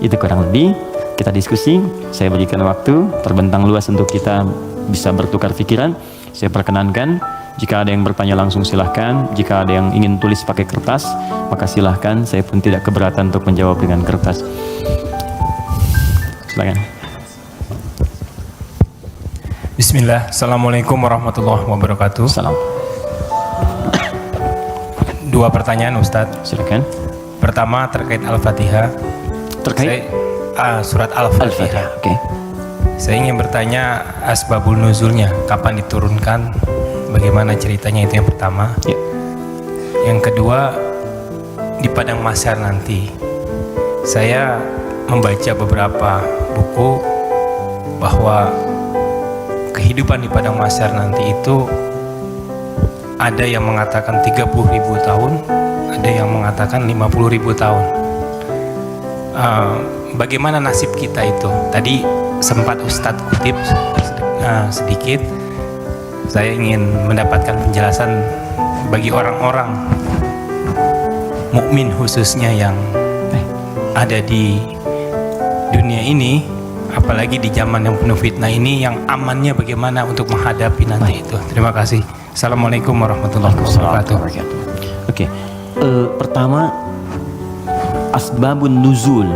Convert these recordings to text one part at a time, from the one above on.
Itu kurang lebih kita diskusi. Saya berikan waktu terbentang luas untuk kita bisa bertukar pikiran. Saya perkenankan, jika ada yang bertanya langsung silahkan. Jika ada yang ingin tulis pakai kertas, maka silahkan. Saya pun tidak keberatan untuk menjawab dengan kertas. Silakan. Bismillah. Assalamualaikum warahmatullahi wabarakatuh. Salam. Dua pertanyaan Ustadz. Silakan. Pertama terkait Al-Fatihah. Terkait Surat Al-Fatihah. Oke. Saya ingin bertanya asbabul nuzulnya, kapan diturunkan, bagaimana ceritanya, itu yang pertama. Ya. Yang kedua, di padang mahsyar nanti. Saya membaca beberapa buku bahwa kehidupan di padang mahsyar nanti itu ada yang mengatakan 30.000 tahun, ada yang mengatakan 50.000 tahun. Bagaimana nasib kita itu? Tadi sempat Ustadz kutip sedikit. Saya ingin mendapatkan penjelasan bagi orang-orang mukmin khususnya yang ada di dunia ini, apalagi di zaman yang penuh fitnah ini, yang amannya bagaimana untuk menghadapi nanti itu. Terima kasih. Assalamualaikum warahmatullahi wabarakatuh. Oke. Pertama, asbabun nuzul,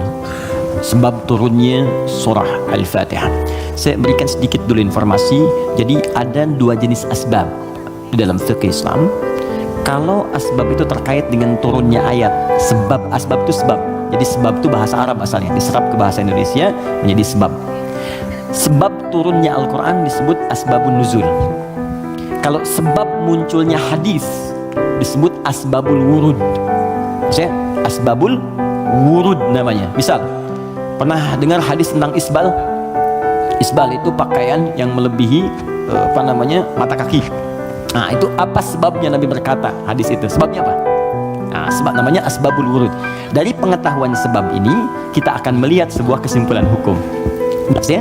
sebab turunnya surah Al-Fatihah. Saya berikan sedikit dulu informasi. Jadi ada dua jenis asbab di dalam fikih Islam. Kalau asbab itu terkait dengan turunnya ayat, sebab, asbab itu sebab. Jadi sebab itu bahasa Arab asalnya, diserap ke bahasa Indonesia menjadi sebab. Sebab turunnya Al-Quran disebut asbabun nuzul. Kalau sebab munculnya hadis disebut asbabul wurud. Maksudnya asbabul wurud namanya. Misal, pernah dengar hadis tentang isbal? Isbal itu pakaian yang melebihi mata kaki. Nah, itu apa sebabnya Nabi berkata hadis itu? Sebabnya apa? Nah, sebab namanya asbabul wurud. Dari pengetahuan sebab ini kita akan melihat sebuah kesimpulan hukum. Ya?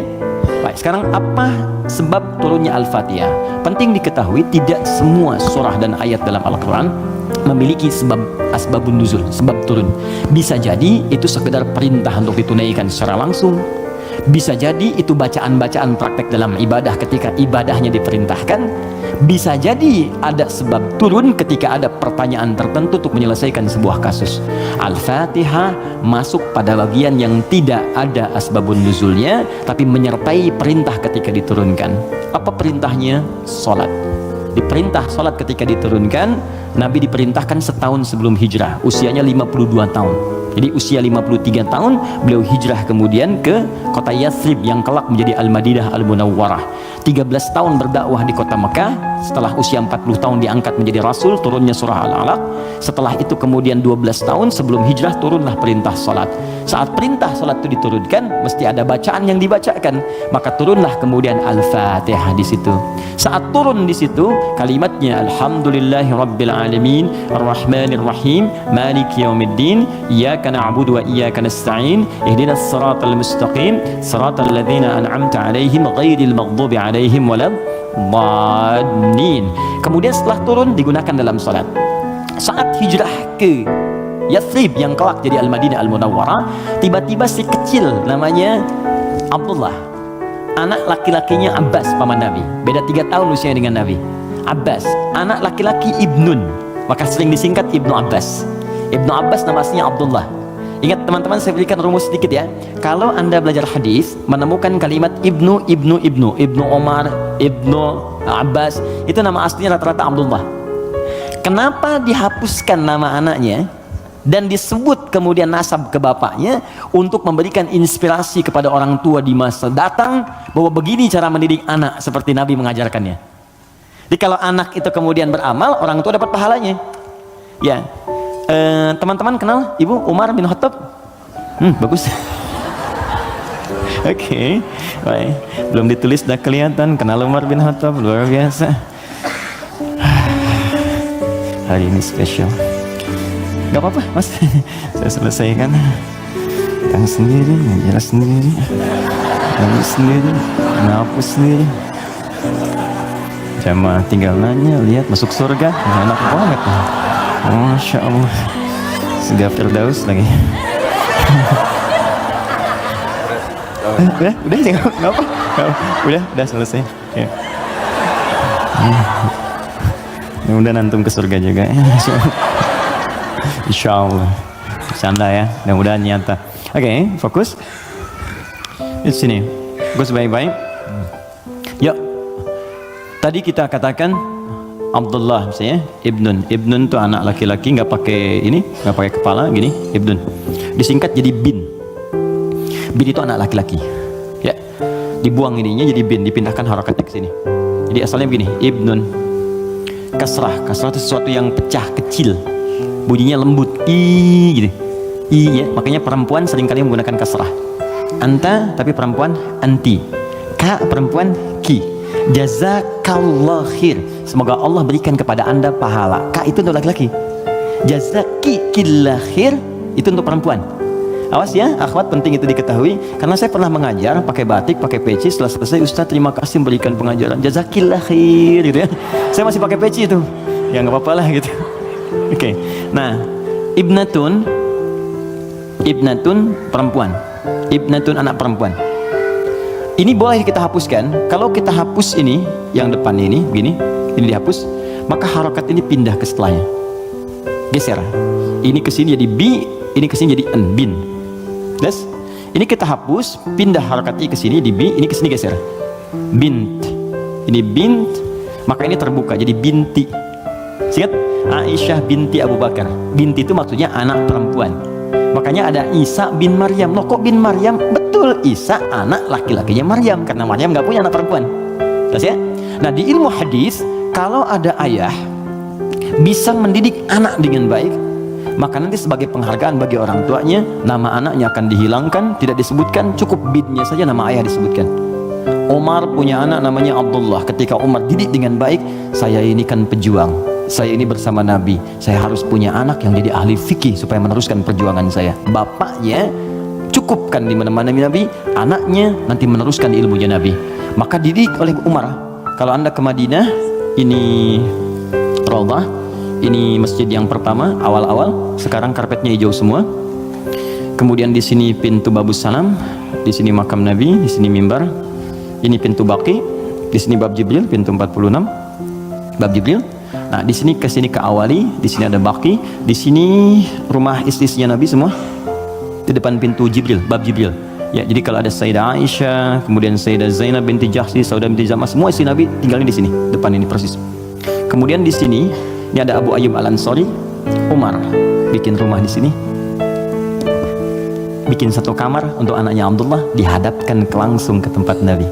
Baik, sekarang apa sebab turunnya Al-Fatihah? Penting diketahui tidak semua surah dan ayat dalam Al-Quran memiliki sebab asbabun nuzul, sebab turun. Bisa jadi itu sekedar perintah untuk ditunaikan secara langsung. Bisa jadi itu bacaan-bacaan praktek dalam ibadah ketika ibadahnya diperintahkan. Bisa jadi ada sebab turun ketika ada pertanyaan tertentu untuk menyelesaikan sebuah kasus. Al-Fatihah masuk pada bagian yang tidak ada asbabun nuzulnya, tapi menyertai perintah ketika diturunkan. Apa perintahnya? Salat. Diperintah salat ketika diturunkan. Nabi diperintahkan setahun sebelum hijrah, usianya 52 tahun. Jadi usia 53 tahun beliau hijrah kemudian ke kota Yathrib yang kelak menjadi Al-Madinah Al-Munawwarah. 13 tahun berdakwah di kota Mekah. Setelah usia 40 tahun diangkat menjadi Rasul, turunnya surah Al-Alaq. Setelah itu kemudian 12 tahun sebelum hijrah turunlah perintah salat. Saat perintah salat itu diturunkan, mesti ada bacaan yang dibacakan. Maka turunlah kemudian Al-Fatihah di situ. Saat turun di situ kalimatnya Alhamdulillahi Rabbil Alamin Ar-Rahmanir Rahim Maliki Yaumiddin Iyyaka na'budu wa iyyaka nasta'in Ihdinas siratal mustaqim Siratal ladzina an'amta 'alaihim ghairil maghdubi 'alaihim waladdallin. Kemudian setelah turun digunakan dalam salat. Saat hijrah ke Yathrib yang kelak jadi Al-Madinah Al-Munawwarah, tiba-tiba si kecil namanya Abdullah, anak laki-lakinya Abbas paman Nabi, beda 3 tahun usianya dengan Nabi. Abbas, anak laki-laki Ibnun, maka sering disingkat Ibnu Abbas. Ibnu Abbas nama aslinya Abdullah. Ingat teman-teman, saya berikan rumus sedikit ya. Kalau anda belajar hadis menemukan kalimat Ibnu Omar, Ibnu Abbas, itu nama aslinya rata-rata Abdullah. Kenapa dihapuskan nama anaknya dan disebut kemudian nasab ke bapaknya? Untuk memberikan inspirasi kepada orang tua di masa datang bahwa begini cara mendidik anak seperti Nabi mengajarkannya. Jadi kalau anak itu kemudian beramal, orang tua dapat pahalanya. Ya, teman-teman kenal Ibu Umar bin Khattab? Bagus. Oke, baik. Belum ditulis dah kelihatan kenal Umar bin Khattab, luar biasa. Hari ini spesial. Gak apa-apa mas, saya selesaikan. Tang sendiri, ngajar sendiri, nangis sendiri, ngapus sendiri. Jamaah tinggal nanya, lihat masuk surga, enak banget. Masya Allah, surga Firdaus lagi. Udah sih, nggak apa. Udah selesai. Ya. Mudah nantum ke surga juga. Insya Allah. Bercanda ya, mudah-mudahan nyata. Oke, fokus. Di sini, fokus baik-baik. Yuk. Tadi kita katakan Abdullah misalnya, Ibnun itu anak laki-laki, nggak pakai ini, nggak pakai kepala, gini, Ibnun. Disingkat jadi bin. Bin itu anak laki-laki. Ya, dibuang ininya jadi bin, dipindahkan harokatnya ke sini. Jadi asalnya begini, Ibnun. Kasrah itu sesuatu yang pecah kecil, bunyinya lembut, gitu. Ya, makanya perempuan seringkali menggunakan kasrah. Anta, tapi perempuan anti. Ka, perempuan ki. Jazakallah khair, semoga Allah berikan kepada anda pahala. Ka itu untuk laki-laki, jazakillah khair itu untuk perempuan. Awas ya akhwat, penting itu diketahui, karena saya pernah mengajar pakai batik, pakai peci. Setelah selesai, Ustaz terima kasih memberikan pengajaran, jazakillah khair gitu ya. Saya masih pakai peci itu, ya nggak apa-apa lah gitu. Oke. Nah, ibnatun perempuan, ibnatun anak perempuan. Ini boleh kita hapuskan. Kalau kita hapus ini, yang depan ini, begini, ini dihapus, maka harokat ini pindah ke setelahnya. Geser. Ini ke sini jadi bi, ini ke sini jadi en, bin. Yes? Ini kita hapus, pindah harokatnya ke sini di bi, ini ke sini geser. Bint. Ini bint, maka ini terbuka jadi binti. Ingat? Aisyah binti Abu Bakar. Binti itu maksudnya anak perempuan. Makanya ada Isa bin Maryam. Loh kok bin Maryam? Betul, Isa anak laki-lakinya Maryam, karena Maryam nggak punya anak perempuan. Terus ya? Nah, di ilmu hadis, kalau ada ayah bisa mendidik anak dengan baik, maka nanti sebagai penghargaan bagi orang tuanya, nama anaknya akan dihilangkan, tidak disebutkan, cukup binnya saja nama ayah disebutkan. Umar punya anak namanya Abdullah. Ketika Umar didik dengan baik, saya ini kan pejuang, saya ini bersama Nabi, saya harus punya anak yang jadi ahli fikih supaya meneruskan perjuangan saya. Bapaknya cukupkan di mana-mana Nabi, anaknya nanti meneruskan ilmunya Nabi. Maka didik oleh Umar. Kalau anda ke Madinah, ini Raudhah, ini masjid yang pertama awal-awal, sekarang karpetnya hijau semua. Kemudian di sini pintu Babus Salam, di sini makam Nabi, di sini mimbar. Ini pintu Baqi, di sini bab Jibril, pintu 46, bab Jibril. Nah, di sini ke sini ke Awali, di sini ada Baqi, di sini rumah istri-istrinya Nabi semua. Di depan pintu Jibril, bab Jibril. Ya, jadi kalau ada Sayyidah Aisyah, kemudian Sayyidah Zainab binti Jahsy, Saudah binti Zam'ah, semua istri Nabi tinggalnya di sini, depan ini persis. Kemudian di sini, ini ada Abu Ayyub Al-Ansari. Umar bikin rumah di sini, bikin satu kamar untuk anaknya Abdullah, dihadapkan langsung ke tempat Nabi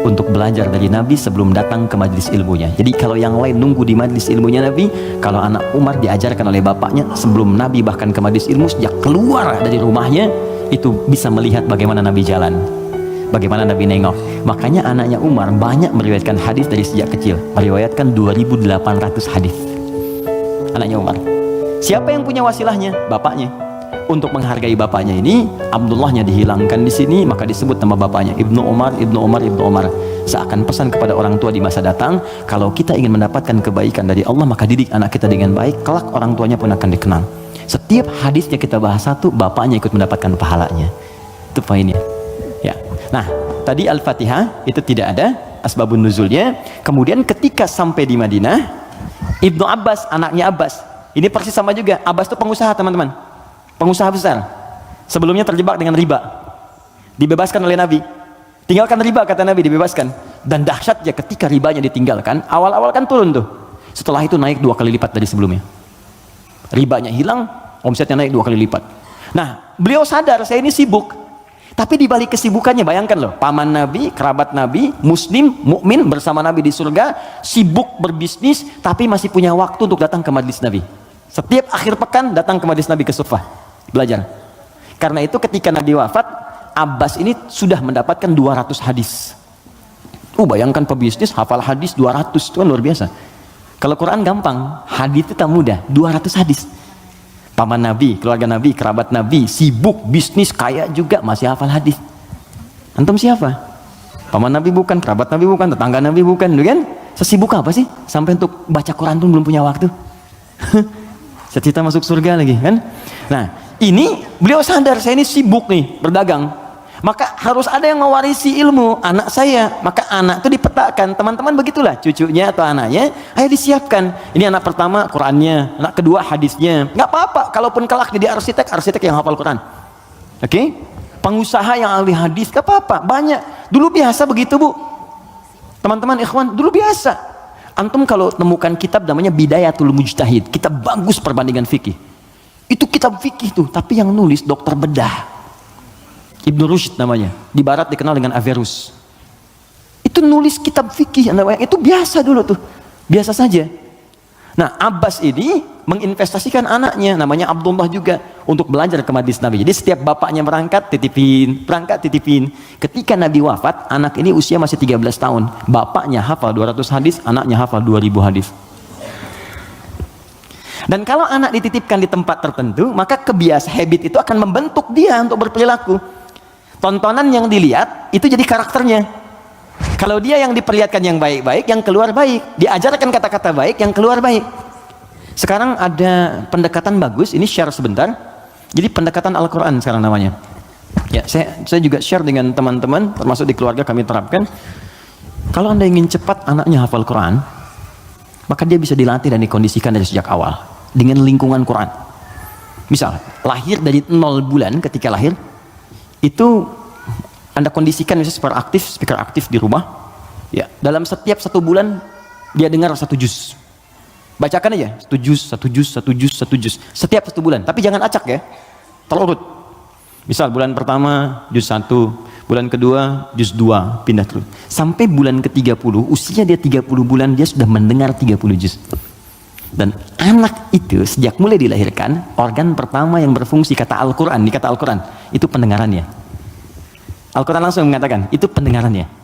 untuk belajar dari Nabi sebelum datang ke majlis ilmunya. Jadi kalau yang lain nunggu di majlis ilmunya Nabi, kalau anak Umar diajarkan oleh bapaknya sebelum Nabi bahkan ke majlis ilmu, sejak keluar dari rumahnya itu bisa melihat bagaimana Nabi jalan, bagaimana Nabi nengok. Makanya anaknya Umar banyak meriwayatkan hadis dari sejak kecil, meriwayatkan 2.800 hadis. Anaknya Umar. Siapa yang punya wasilahnya? Bapaknya. Untuk menghargai bapaknya ini, Abdullahnya dihilangkan di sini, maka disebut nama bapaknya Ibnu Umar, Ibnu Umar, Ibnu Umar. Seakan pesan kepada orang tua di masa datang, kalau kita ingin mendapatkan kebaikan dari Allah, maka didik anak kita dengan baik, kelak orang tuanya pun akan dikenang. Setiap hadisnya kita bahas satu, bapaknya ikut mendapatkan pahalanya. Itu poinnya. Ya. Nah, tadi Al-Fatihah itu tidak ada asbabun nuzulnya. Kemudian ketika sampai di Madinah, Ibnu Abbas, anaknya Abbas, ini persis sama juga. Abbas itu pengusaha, teman-teman. Pengusaha besar, sebelumnya terjebak dengan riba, dibebaskan oleh Nabi. Tinggalkan riba, kata Nabi, dibebaskan. Dan dahsyatnya ketika ribanya ditinggalkan, awal-awal kan turun tuh, setelah itu naik 2 kali lipat dari sebelumnya. Ribanya hilang, omsetnya naik 2 kali lipat. Nah, beliau sadar, saya ini sibuk. Tapi di balik kesibukannya, bayangkan loh, paman Nabi, kerabat Nabi, muslim, mukmin bersama Nabi di surga, sibuk berbisnis, tapi masih punya waktu untuk datang ke majlis Nabi. Setiap akhir pekan datang ke majlis Nabi ke Sufah belajar. Karena itu ketika Nabi wafat, Abbas ini sudah mendapatkan 200 hadis. Bayangkan pebisnis hafal hadis 200, itu kan luar biasa. Kalau Quran gampang, hadis itu tak mudah, 200 hadis. Paman Nabi, keluarga Nabi, kerabat Nabi, sibuk bisnis, kaya juga, masih hafal hadis. Antum siapa? Paman Nabi bukan, kerabat Nabi bukan, tetangga Nabi bukan, kan? Sesibuk apa sih? Sampai untuk baca Quran pun belum punya waktu. Cita-cita masuk surga lagi, kan? Nah, ini beliau sadar, saya ini sibuk nih berdagang. Maka harus ada yang mewarisi ilmu anak saya. Maka anak itu dipetakan, teman-teman begitulah, cucunya atau anaknya, ayo disiapkan. Ini anak pertama Qurannya, anak kedua hadisnya. Nggak apa-apa, kalaupun kelak jadi arsitek yang hafal Quran. Oke? Pengusaha yang ahli hadis, nggak apa-apa, banyak. Dulu biasa begitu, Bu. Teman-teman ikhwan, dulu biasa. Antum kalau temukan kitab namanya Bidayatul Mujtahid, kitab bagus perbandingan fikih. Itu kitab fikih tuh, tapi yang nulis dokter bedah. Ibnu Rushd namanya, di barat dikenal dengan Averroes. Itu nulis kitab fikih, itu biasa dulu tuh, biasa saja. Nah, Abbas ini menginvestasikan anaknya, namanya Abdullah juga, untuk belajar ke majlis Nabi. Jadi setiap bapaknya berangkat titipin. Ketika Nabi wafat, anak ini usia masih 13 tahun. Bapaknya hafal 200 hadis, anaknya hafal 2000 hadis. Dan kalau anak dititipkan di tempat tertentu, maka habit itu akan membentuk dia untuk berperilaku. Tontonan yang dilihat itu jadi karakternya. Kalau dia yang diperlihatkan yang baik-baik, yang keluar baik, diajarkan kata-kata baik, yang keluar baik. Sekarang ada pendekatan bagus, ini share sebentar. Jadi pendekatan Al-Quran sekarang namanya. Ya, saya juga share dengan teman-teman, termasuk di keluarga kami terapkan. Kalau Anda ingin cepat anaknya hafal Quran, maka dia bisa dilatih dan dikondisikan dari sejak awal dengan lingkungan Quran. Misal, lahir dari 0 bulan, ketika lahir itu Anda kondisikan misalnya speaker aktif di rumah. Ya, dalam setiap 1 bulan dia dengar 1 juz. Bacakan aja 1 juz. Setiap 1 bulan, tapi jangan acak ya. Terurut. Misal bulan pertama juz 1, bulan kedua juz 2, pindah terus. Sampai bulan ke-30, usia dia 30 bulan, dia sudah mendengar 30 juz. Dan anak itu sejak mulai dilahirkan, organ pertama yang berfungsi kata Al-Quran, itu pendengarannya. Al-Quran langsung mengatakan, itu pendengarannya.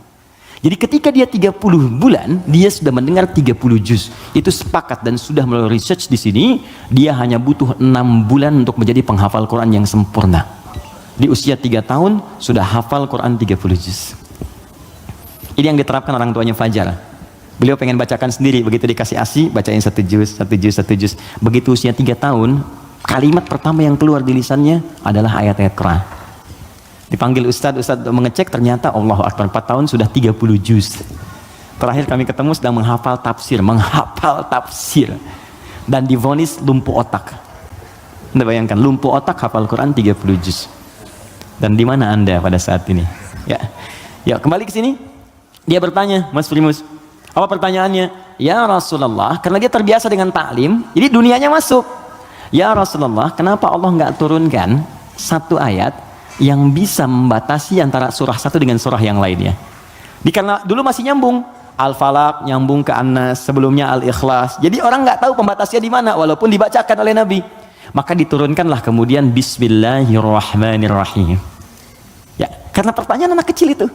Jadi ketika dia 30 bulan, dia sudah mendengar 30 juz. Itu sepakat dan sudah melalui research di sini, dia hanya butuh 6 bulan untuk menjadi penghafal Quran yang sempurna. Di usia 3 tahun, sudah hafal Quran 30 juz. Ini yang diterapkan orang tuanya Fajar. Beliau pengen bacakan sendiri, begitu dikasih ASI, bacain 1 juz. Begitu usia 3 tahun, kalimat pertama yang keluar di lisannya adalah ayat-ayat Quran. Dipanggil Ustadz untuk mengecek, ternyata Allahu Akbar, 4 tahun sudah 30 juz. Terakhir kami ketemu sedang menghafal tafsir. Dan divonis lumpuh otak. Anda bayangkan, lumpuh otak hafal Quran 30 juz. Dan di mana Anda pada saat ini? Ya, kembali ke sini. Dia bertanya, Mas Primus, apa pertanyaannya? Ya Rasulullah, karena dia terbiasa dengan taklim, jadi dunianya masuk. Ya Rasulullah, kenapa Allah nggak turunkan 1 ayat yang bisa membatasi antara surah satu dengan surah yang lainnya? Karena dulu masih nyambung, Al-Falaq nyambung ke An-Nas, sebelumnya Al-Ikhlas. Jadi orang nggak tahu pembatasnya di mana, walaupun dibacakan oleh Nabi. Maka diturunkanlah kemudian Bismillahirrahmanirrahim. Ya, karena pertanyaan anak kecil itu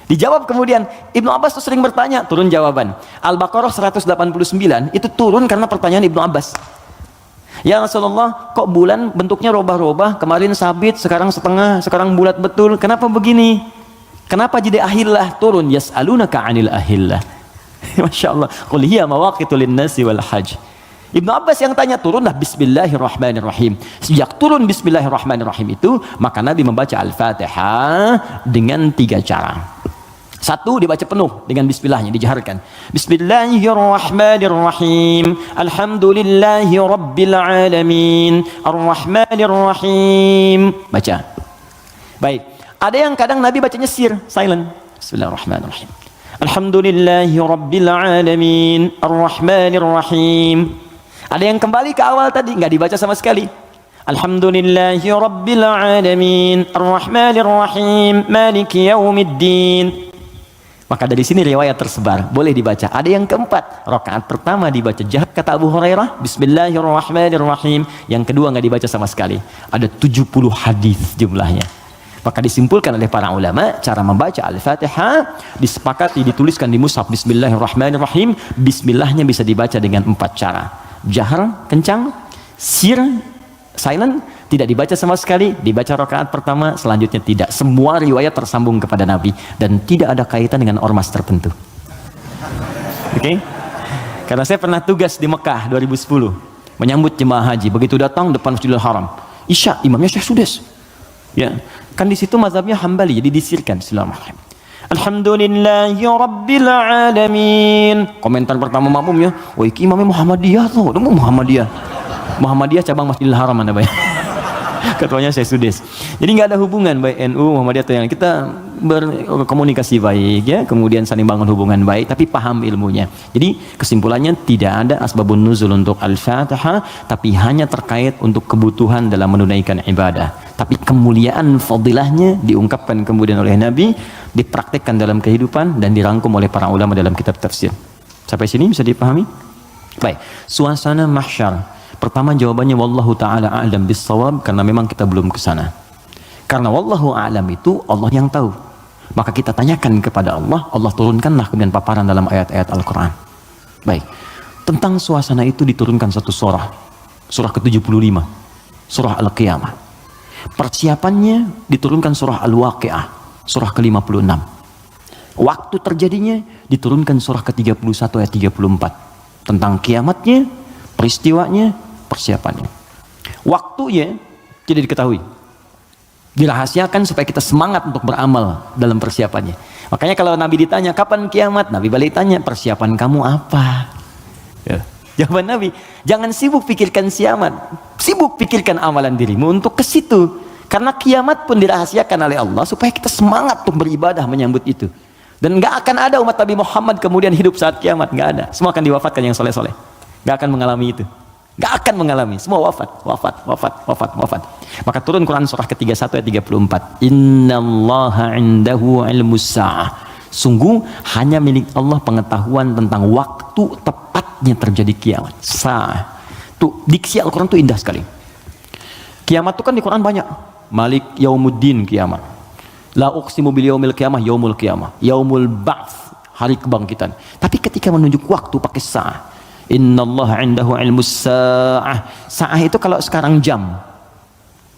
dijawab kemudian. Ibnu Abbas tuh sering bertanya, turun jawaban. Al-Baqarah 189 itu turun karena pertanyaan Ibnu Abbas. Ya Rasulullah, kok bulan bentuknya robah-robah, kemarin sabit, sekarang setengah, sekarang bulat betul, kenapa begini? Kenapa jadi ahillah turun? Yas'alunaka 'anil ahillah. Masya Allah. Qul hiya mawaqitu lin-nasi wal hajj. Ibnu Abbas yang tanya, turunlah Bismillahirrahmanirrahim. Sejak turun Bismillahirrahmanirrahim itu, maka Nabi membaca Al-Fatihah dengan 3 cara. 1, dibaca penuh dengan bismillahnya, dijaharkan. Bismillahirrahmanirrahim. Alhamdulillahi rabbil alamin. Ar-Rahmanirrahim. Baca. Baik. Ada yang kadang Nabi bacanya silent. Bismillahirrahmanirrahim. Alhamdulillahi rabbil alamin. Ar-Rahmanirrahim. Ada yang kembali ke awal tadi, nggak dibaca sama sekali. Alhamdulillahi rabbil alamin. Ar-Rahmanirrahim. Maliki yaumiddin. Maka dari sini riwayat tersebar, boleh dibaca. Ada yang keempat, rakaat pertama dibaca jahat kata Abu Hurairah, Bismillahirrahmanirrahim. Yang kedua nggak dibaca sama sekali. Ada 70 hadis jumlahnya. Maka disimpulkan oleh para ulama, cara membaca Al-Fatihah disepakati, dituliskan di mushaf Bismillahirrahmanirrahim. Bismillahnya bisa dibaca dengan 4 cara. Jahar, kencang, silent, tidak dibaca sama sekali, dibaca rakaat pertama, selanjutnya tidak. Semua riwayat tersambung kepada Nabi dan tidak ada kaitan dengan ormas tertentu. Oke? Karena saya pernah tugas di Mekah 2010 menyambut jemaah haji. Begitu datang depan Masjidil Haram, Isya, imamnya Syekh Sudes. Ya, Kan di situ mazhabnya Hambali, jadi disirkan. Bismillahirrahmanirrahim. Alhamdulillahi Rabbil Alamin. Komentar pertama makmumnya, oh iki imamnya Muhammadiyah tuh, Muhammadiyah cabang Masjidil Haram mana baik. Ketuanya saya Sudes. Jadi nggak ada hubungan baik NU Muhammadiyah atau yang kita berkomunikasi baik ya, kemudian saling bangun hubungan baik, tapi paham ilmunya. Jadi kesimpulannya tidak ada asbabun nuzul untuk Al-Fatihah, tapi hanya terkait untuk kebutuhan dalam menunaikan ibadah. Tapi kemuliaan fadilahnya diungkapkan kemudian oleh Nabi, dipraktekkan dalam kehidupan dan dirangkum oleh para ulama dalam kitab tafsir. Sampai sini bisa dipahami? Baik, suasana mahsyar. Pertama jawabannya wallahu taala a'lam bis-shawab, karena memang kita belum ke sana. Karena wallahu a'lam itu Allah yang tahu. Maka kita tanyakan kepada Allah, Allah turunkanlah kemudian paparan dalam ayat-ayat Al-Qur'an. Baik. Tentang suasana itu diturunkan satu surah. Surah ke-75. Surah Al-Qiyamah. Persiapannya diturunkan surah Al-Waqi'ah, surah ke-56. Waktu terjadinya diturunkan surah ke-31 ayat 34. Tentang kiamatnya, peristiwanya, persiapannya. Waktunya tidak diketahui, dirahasiakan supaya kita semangat untuk beramal dalam persiapannya. Makanya kalau Nabi ditanya kapan kiamat, Nabi balik tanya persiapan kamu apa ya. Jawaban Nabi, jangan sibuk pikirkan kiamat, sibuk pikirkan amalan dirimu untuk ke situ. Karena kiamat pun dirahasiakan oleh Allah supaya kita semangat untuk beribadah menyambut itu. Dan nggak akan ada umat Nabi Muhammad kemudian hidup saat kiamat, nggak ada. Semua akan diwafatkan yang soleh-soleh. Nggak akan mengalami itu, nggak akan mengalami, semua wafat. Maka turun Quran surah ke-31 ayat 34. Innallaha indahu ilmus sa'ah. Sungguh hanya milik Allah pengetahuan tentang waktu tepatnya terjadi kiamat. Sa'ah. Tuh diksi Al-Quran tuh indah sekali. Kiamat tuh kan di Quran banyak. Malik yaumuddin kiamat. La uqsimu bil yaumil qiyamah, yaumul qiyamah. Yaumul ba'ts, hari kebangkitan. Tapi ketika menunjuk waktu pakai sa'ah. Innallaha indahu ilmus sa'ah. Sa'ah itu kalau sekarang jam.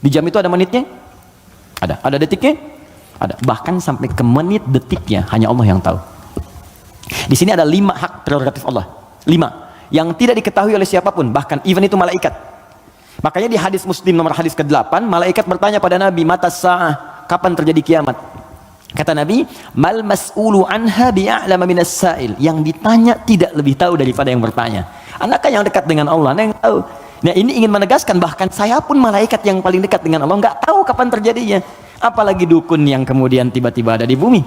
Di jam itu ada menitnya? Ada detiknya? Ada. Bahkan sampai ke menit detiknya hanya Allah yang tahu. Di sini ada 5 hak prerogatif Allah. 5 yang tidak diketahui oleh siapapun, bahkan even itu malaikat. Makanya di hadis Muslim nomor hadis ke-8, malaikat bertanya pada Nabi, mata sa'ah, kapan terjadi kiamat? Kata Nabi, mal mas'ulu anha bi'a'lama minas sa'il. Yang ditanya tidak lebih tahu daripada yang bertanya. Anaknya yang dekat dengan Allah, yang tahu. Nah ini ingin menegaskan, bahkan saya pun malaikat yang paling dekat dengan Allah nggak tahu kapan terjadinya. Apalagi dukun yang kemudian tiba-tiba ada di bumi.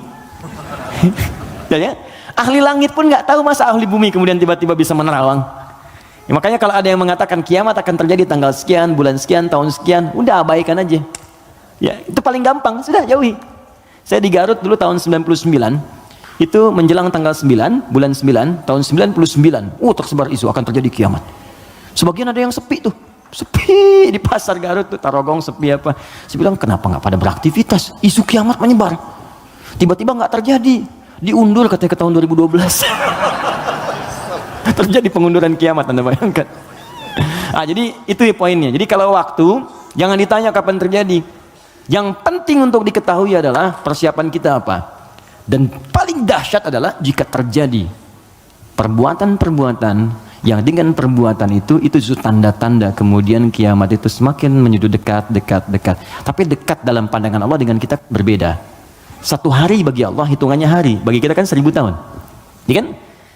Ya? Ahli langit pun nggak tahu masa ahli bumi kemudian tiba-tiba bisa menerawang. Ya, makanya kalau ada yang mengatakan kiamat akan terjadi tanggal sekian, bulan sekian, tahun sekian, udah abaikan aja. Ya itu paling gampang, sudah jauhi. Saya di Garut dulu tahun 99, itu menjelang tanggal 9, bulan 9, tahun 99, tersebar isu akan terjadi kiamat. Sebagian ada yang sepi tuh, sepi di pasar Garut tuh, Tarogong sepi apa. Saya bilang kenapa nggak pada beraktivitas, isu kiamat menyebar. Tiba-tiba nggak terjadi, diundur katanya ke tahun 2012. Terjadi pengunduran kiamat, Anda bayangkan. Jadi itu poinnya. Jadi kalau waktu, jangan ditanya kapan terjadi. Yang penting untuk diketahui adalah persiapan kita apa. Dan paling dahsyat adalah jika terjadi perbuatan-perbuatan yang dengan perbuatan itu justru tanda-tanda kemudian kiamat itu semakin menuju dekat. Tapi dekat dalam pandangan Allah dengan kita berbeda. 1 hari bagi Allah hitungannya hari, bagi kita kan 1000 tahun. Ya kan?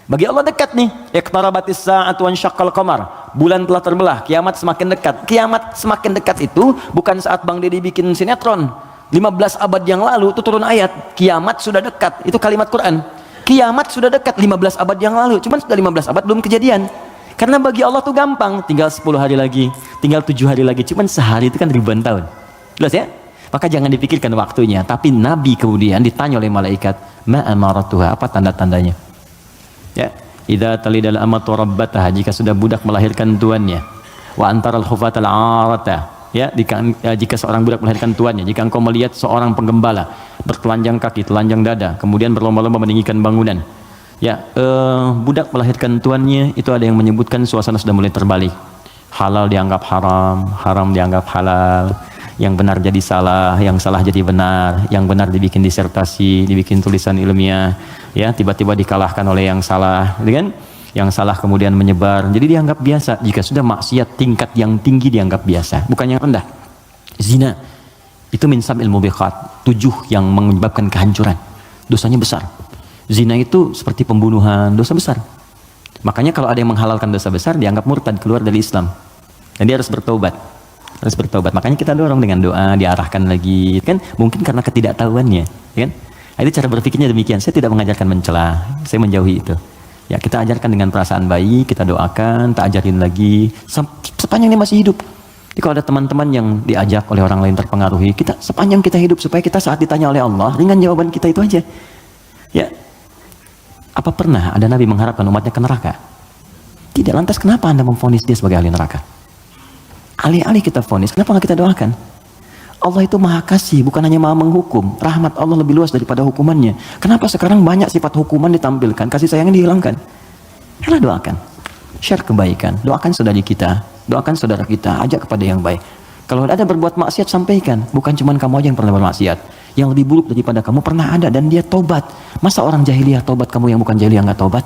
Bagi Allah dekat nih. Iqtarabatis sa'atu wansyaqqal qamar. Bulan telah terbelah, kiamat semakin dekat. Kiamat semakin dekat itu bukan saat Bang Deddy bikin sinetron 15 abad yang lalu itu turun ayat kiamat sudah dekat, itu kalimat Quran. Kiamat sudah dekat 15 abad yang lalu, cuman sudah 15 abad belum kejadian. Karena bagi Allah tuh gampang, tinggal 10 hari lagi, tinggal 7 hari lagi, cuman sehari itu kan ribuan tahun. Jelas ya? Maka jangan dipikirkan waktunya. Tapi Nabi kemudian ditanya oleh malaikat, ma amaratuha, apa tanda-tandanya? Ya, idza talidal amatu rabbataha, jika sudah budak melahirkan tuannya. Wa antaral khufatal arata, ya, jika seorang budak melahirkan tuannya. Jika engkau melihat seorang penggembala bertelanjang kaki, telanjang dada, kemudian berlomba-lomba meninggikan bangunan. Ya, budak melahirkan tuannya, itu ada yang menyebutkan suasana sudah mulai terbalik. Halal dianggap haram, haram dianggap halal. Yang benar jadi salah, yang salah jadi benar, yang benar dibikin disertasi, dibikin tulisan ilmiah, ya tiba-tiba dikalahkan oleh yang salah, kan? Yang salah kemudian menyebar, jadi dianggap biasa. Jika sudah maksiat tingkat yang tinggi dianggap biasa, bukan yang rendah. Zina Itu min sab'il mubiqat, 7 yang menyebabkan kehancuran. Dosanya besar. Zina itu seperti pembunuhan, dosa besar. Makanya kalau ada yang menghalalkan dosa besar, dianggap murtad, keluar dari Islam. Dan dia harus bertaubat. Harus bertaubat. Makanya kita dorong dengan doa, diarahkan lagi. Kan mungkin karena ketidaktahuannya. Kan? Nah, itu cara berpikirnya demikian. Saya tidak mengajarkan mencela, saya menjauhi itu. Ya, kita ajarkan dengan perasaan baik, kita doakan, tak ajarin lagi. Sepanjang dia masih hidup. Jadi kalau ada teman-teman yang diajak oleh orang lain terpengaruhi, kita sepanjang kita hidup, supaya kita saat ditanya oleh Allah, ringan jawaban kita itu aja. Ya, apa pernah ada Nabi mengharapkan umatnya ke neraka? Tidak. Lantas kenapa Anda memvonis dia sebagai ahli neraka? Alih-alih kita vonis, kenapa nggak kita doakan? Allah itu maha kasih, bukan hanya maha menghukum. Rahmat Allah lebih luas daripada hukumannya. Kenapa sekarang banyak sifat hukuman ditampilkan, kasih sayangnya dihilangkan? Yalah, doakan. Share kebaikan, doakan saudari kita, doakan saudara kita, ajak kepada yang baik. Kalau ada berbuat maksiat, sampaikan. Bukan cuma kamu aja yang pernah bermaksiat. Yang lebih buruk daripada kamu pernah ada, dan dia tobat. Masa orang jahiliyah tobat, kamu yang bukan jahiliyah nggak tobat?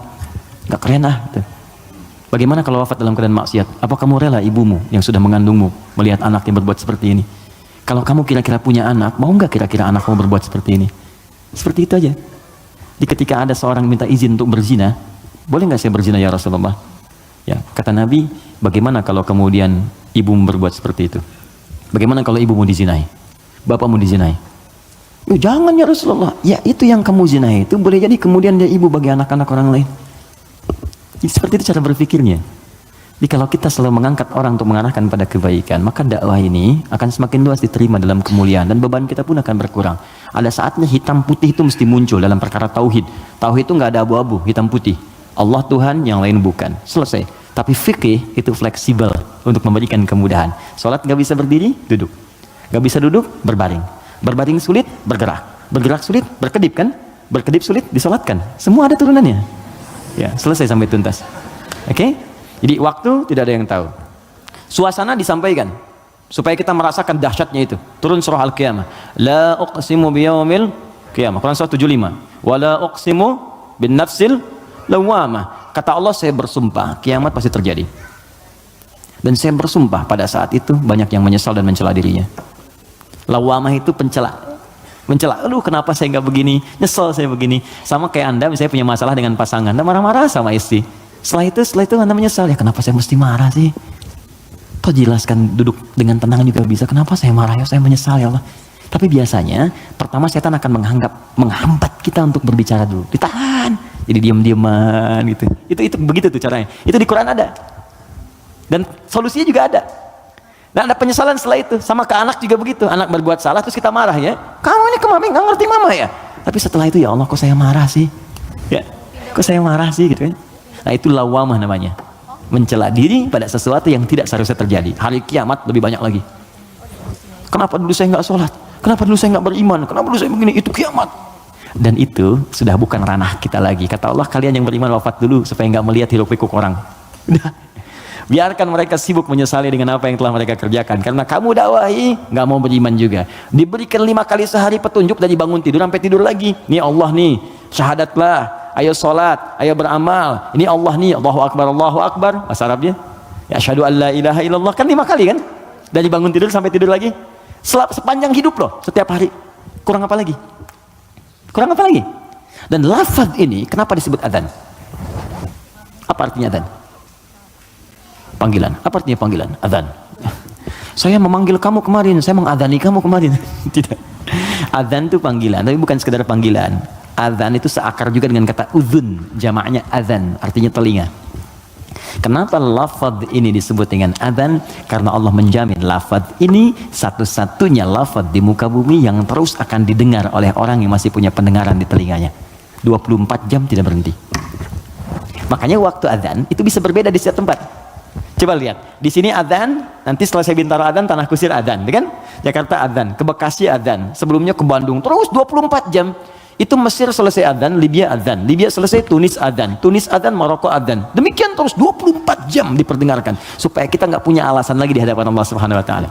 Nggak keren ah gitu. Bagaimana kalau wafat dalam keadaan maksiat? Apa kamu rela ibumu yang sudah mengandungmu melihat anak yang berbuat seperti ini? Kalau kamu kira-kira punya anak, mau nggak kira-kira anak kamu berbuat seperti ini? Seperti itu aja. Di ketika ada seorang minta izin untuk berzina, boleh nggak saya berzina ya Rasulullah? Ya, kata Nabi, bagaimana kalau kemudian ibumu berbuat seperti itu? Bagaimana kalau ibumu dizinai? Bapakmu dizinai? Ya, jangan ya Rasulullah. Ya, itu yang kamu zinai itu boleh jadi kemudian dia ibu bagi anak-anak orang lain. Seperti itu cara berpikirnya. Jadi kalau kita selalu mengangkat orang untuk mengarahkan pada kebaikan, maka dakwah ini akan semakin luas diterima dalam kemuliaan, dan beban kita pun akan berkurang. Ada saatnya hitam putih itu mesti muncul dalam perkara tauhid. Tauhid itu nggak ada abu-abu, hitam putih. Allah Tuhan, yang lain bukan. Selesai. Tapi fikih itu fleksibel untuk memberikan kemudahan. Sholat nggak bisa berdiri, duduk. Nggak bisa duduk, berbaring. Berbaring sulit, bergerak. Bergerak sulit, berkedip kan? Berkedip sulit, disolatkan. Semua ada turunannya. Ya, selesai sampai tuntas. Oke? Jadi waktu tidak ada yang tahu. Suasana disampaikan supaya kita merasakan dahsyatnya itu. Turun surah Al-Qiyamah. La uqsimu biyaumil qiyamah. Quran surah 75. Wa la uqsimu bin nafsil lawwamah. Kata Allah, saya bersumpah kiamat pasti terjadi. Dan saya bersumpah pada saat itu banyak yang menyesal dan mencela dirinya. Lawwamah itu pencela. Mencela, aduh kenapa saya nggak begini, nyesel saya begini. Sama kayak Anda misalnya punya masalah dengan pasangan, Anda marah-marah sama istri. Setelah itu Anda menyesal, ya kenapa saya mesti marah sih? Toh jelaskan, duduk dengan tenang juga bisa. Kenapa saya marah ya, saya menyesal ya Allah. Tapi biasanya pertama setan akan menghambat kita untuk berbicara dulu, ditahan, jadi diam-diaman gitu. Itu begitu tuh caranya. Itu di Quran ada, dan solusinya juga ada. Dan ada penyesalan setelah itu. Sama ke anak juga begitu. Anak berbuat salah terus kita marah ya. Kamu ini kemami nggak ngerti mama ya. Tapi setelah itu ya Allah, kok saya marah sih? Ya, kok saya marah sih gitu kan? Nah itu lawamah namanya. Mencela diri pada sesuatu yang tidak seharusnya terjadi. Hari kiamat lebih banyak lagi. Kenapa dulu saya nggak sholat? Kenapa dulu saya nggak beriman? Kenapa dulu saya begini? Itu kiamat. Dan itu sudah bukan ranah kita lagi. Kata Allah, kalian yang beriman wafat dulu supaya nggak melihat hiruk pikuk orang. Biarkan mereka sibuk menyesali dengan apa yang telah mereka kerjakan. Karena kamu dakwahi, nggak mau beriman juga. Diberikan 5 kali sehari petunjuk dari bangun tidur sampai tidur lagi. Nih Allah nih, syahadatlah, ayo sholat, ayo beramal. Ini Allah nih, Allahu Akbar. Bahasa Arabnya, ya asyhadu an la ilaha illallah. Kan 5 kali kan? Dari bangun tidur sampai tidur lagi. Sepanjang hidup loh, setiap hari. Kurang apa lagi? Kurang apa lagi? Dan lafaz ini, kenapa disebut adzan? Apa artinya adzan? Panggilan. Apa artinya panggilan? Adzan. Saya memanggil kamu kemarin, saya mengadani kamu kemarin. Tidak. Adzan itu panggilan, tapi bukan sekedar panggilan. Adzan itu seakar juga dengan kata uzun, jamaknya adzan, artinya telinga. Kenapa lafaz ini disebut dengan adzan? Karena Allah menjamin lafaz ini satu-satunya lafaz di muka bumi yang terus akan didengar oleh orang yang masih punya pendengaran di telinganya. 24 jam tidak berhenti. Makanya waktu adzan itu bisa berbeda di setiap tempat. Coba lihat, di sini adzan, nanti setelah saya Bintaro adzan, Tanah Kusir adzan, kan? Jakarta adzan, ke Bekasi adzan, sebelumnya ke Bandung, terus 24 jam. Itu Mesir selesai adzan, Libya selesai Tunis adzan, Maroko adzan. Demikian terus 24 jam diperdengarkan supaya kita nggak punya alasan lagi di hadapan Allah Subhanahu wa taala.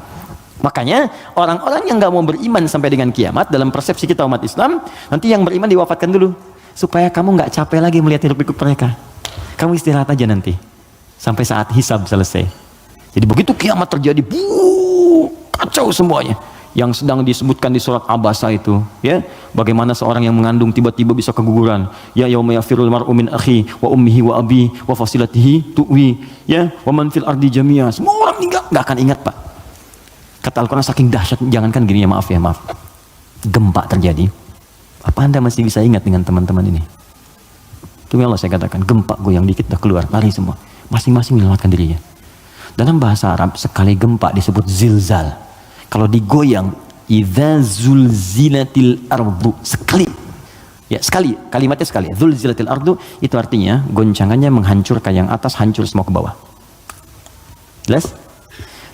Makanya orang-orang yang nggak mau beriman sampai dengan kiamat dalam persepsi kita umat Islam, nanti yang beriman diwafatkan dulu supaya kamu nggak capek lagi melihat hiruk-pikuk mereka. Kamu istirahat aja nanti sampai saat hisab selesai. Jadi begitu kiamat terjadi, kacau semuanya. yang sedang disebutkan di surat Abasa itu, ya, bagaimana seorang yang mengandung tiba-tiba bisa keguguran, ya yauma yafirul mar'u min akhi wa ummihi wa abi wa fasilatihi tuwi, ya, wa man fil ardi jami'a. Semua orang nggak akan ingat, Pak. Kata Al-Quran saking dahsyat, jangankan gini ya, maaf, gempa terjadi, apa Anda masih bisa ingat dengan teman-teman ini? Demi Allah saya katakan, gempa goyang dikit udah keluar, lari semua, masing-masing menyelamatkan dirinya. Dalam bahasa Arab sekali gempa disebut zilzal. Kalau digoyang, idza zulzilatil ardu, sekali, ya sekali, kalimatnya sekali, zulzilatil ardu, itu artinya goncangannya menghancurkan yang atas, hancur semua ke bawah. Jelas?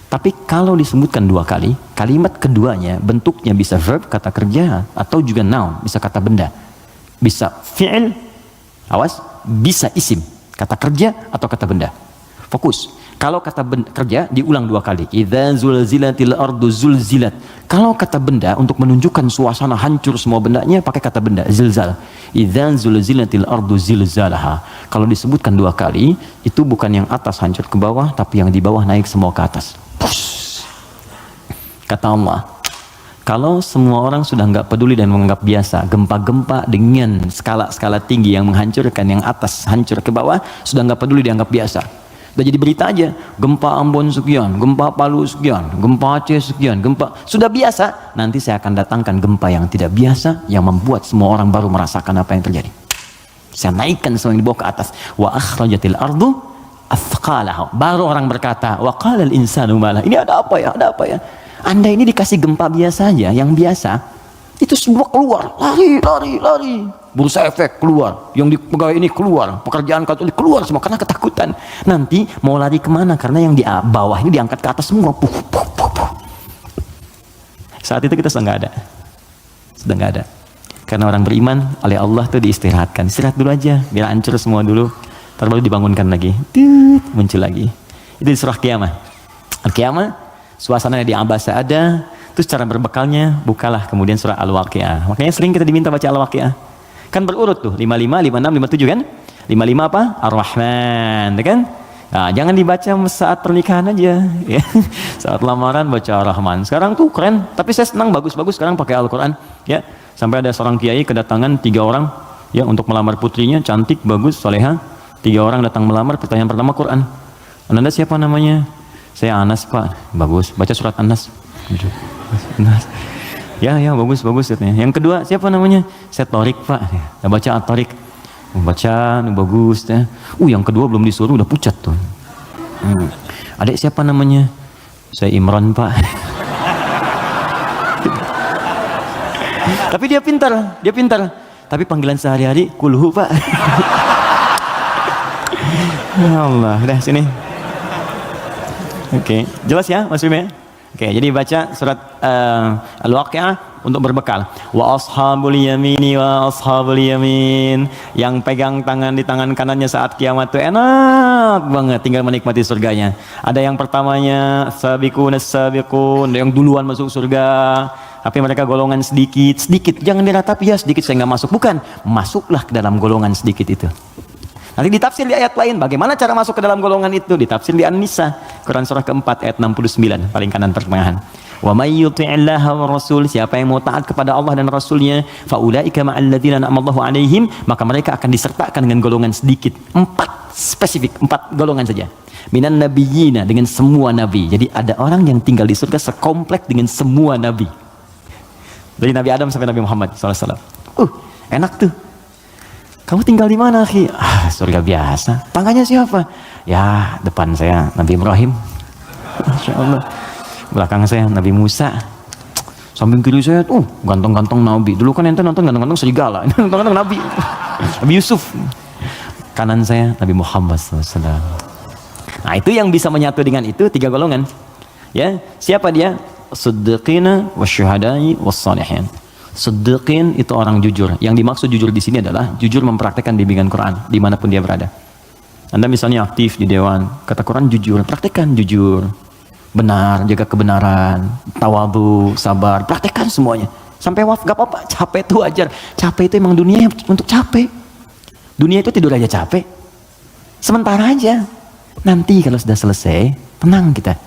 Tapi kalau disebutkan 2 kali, kalimat keduanya bentuknya bisa verb, kata kerja, atau juga noun, bisa kata benda, bisa fi'il, awas, bisa isim, kata kerja atau kata benda. Fokus. Kalau kata kerja diulang 2 kali, idza zulzilatil ardu zulzilat. Kalau kata benda untuk menunjukkan suasana hancur semua bendanya, pakai kata benda, zilzal. Idza zulzilatil ardu zilzalaha. Kalau disebutkan 2 kali, itu bukan yang atas hancur ke bawah, tapi yang di bawah naik semua ke atas. Push. Kata Allah, kalau semua orang sudah nggak peduli dan menganggap biasa gempa-gempa dengan skala-skala tinggi yang menghancurkan yang atas hancur ke bawah, sudah nggak peduli, dianggap biasa. Udah jadi berita aja, gempa Ambon sekian, gempa Palu sekian, gempa Aceh sekian, gempa, sudah biasa. Nanti saya akan datangkan gempa yang tidak biasa, yang membuat semua orang baru merasakan apa yang terjadi. Saya naikkan semua yang dibawa ke atas. Wa akhrajatil ardu athqalaha. Baru orang berkata, wa qalal insanu malah. Ini ada apa ya? Ada apa ya? Anda ini dikasih gempa biasa aja, yang biasa, itu semua keluar, lari. Bursa efek keluar, yang di pegawai ini keluar, pekerjaan kantor ini keluar semua karena ketakutan. Nanti mau lari kemana? Karena yang di bawah ini diangkat ke atas semua. Puh. Saat itu kita sudah nggak ada. Karena orang beriman oleh Allah tuh diistirahatkan. Istirahat dulu aja, biar hancur semua dulu. Ntar baru dibangunkan lagi, muncul lagi. Itu di surah Qiyamah. Al-Qiyamah, suasananya di Abasa ada. Terus cara berbekalnya, bukalah kemudian surah Al-Waqi'ah. Makanya sering kita diminta baca Al-Waqi'ah. Kan berurut tuh, 55, 56, 57 kan? 55 apa? Ar-Rahman, kan? Nah, jangan dibaca saat pernikahan aja, ya. Saat lamaran baca Ar-Rahman. Sekarang tuh keren, tapi saya senang, bagus-bagus sekarang pakai Al-Quran, ya. Sampai ada seorang kiai kedatangan 3 orang, ya, untuk melamar putrinya, cantik, bagus, soleha. 3 orang datang melamar, pertanyaan pertama Quran. Anda siapa namanya? Saya Anas, Pak. Bagus, baca surat Anas. Ya bagus katanya. Yang kedua siapa namanya? Saya Torik, Pak. Ya, baca At-Torik. Baca bagus ya. Yang kedua belum disuruh udah pucat tuh. Adik siapa namanya? Saya Imran, Pak. Tapi dia pintar. Tapi panggilan sehari-hari kulhu, Pak. Ya Allah, udah sini. Oke, jelas ya Mas Bima? Oke, jadi baca surat Al-Waqi'ah untuk berbekal. Wa ashabul yamini wa ashabul yamin. Yang pegang tangan di tangan kanannya saat kiamat itu enak banget, tinggal menikmati surganya. Ada yang pertamanya sabiqun, ada yang duluan masuk surga. Tapi mereka golongan sedikit. Jangan diratapi ya sedikit saya nggak masuk. Bukan, masuklah ke dalam golongan sedikit itu. Nanti ditafsir di ayat lain, bagaimana cara masuk ke dalam golongan itu? Ditafsir di An-Nisa, Quran surah keempat ayat 69, paling kanan pertengahan. Wa may yuti'illaha wa rasul, siapa yang mau taat kepada Allah dan Rasulnya, fa ulaika ma'al ladzina an'amallahu 'alaihim, maka mereka akan disertakan dengan golongan sedikit. 4 golongan saja. Minan nabiyyina, dengan semua nabi. Jadi ada orang yang tinggal di surga sekomplek dengan semua nabi. Dari Nabi Adam sampai Nabi Muhammad SAW. Enak tuh. Kamu tinggal di mana, akhi? Surga biasa. Tangannya siapa? Ya, depan saya Nabi Ibrahim. Masya Allah. Belakang saya Nabi Musa. Samping kiri saya ganteng-ganteng Nabi. Dulu kan ente nonton ganteng-ganteng serigala. Ini ganteng-ganteng Nabi. Nabi Yusuf. Kanan saya Nabi Muhammad SAW. Nah, itu yang bisa menyatu dengan itu 3 golongan. Ya, siapa dia? Siddiqina wasyuhada'i wassalihin. Siddiqin itu orang jujur. Yang dimaksud jujur di sini adalah jujur mempraktekkan bimbingan Quran dimanapun dia berada. Anda misalnya aktif di dewan, kata Quran jujur, praktekkan jujur, benar, jaga kebenaran, tawadhu, sabar, praktekkan semuanya. Sampai gak apa-apa, capek itu wajar. Capek itu emang dunia untuk capek. Dunia itu tidur aja capek. Sementara aja. Nanti kalau sudah selesai, tenang kita.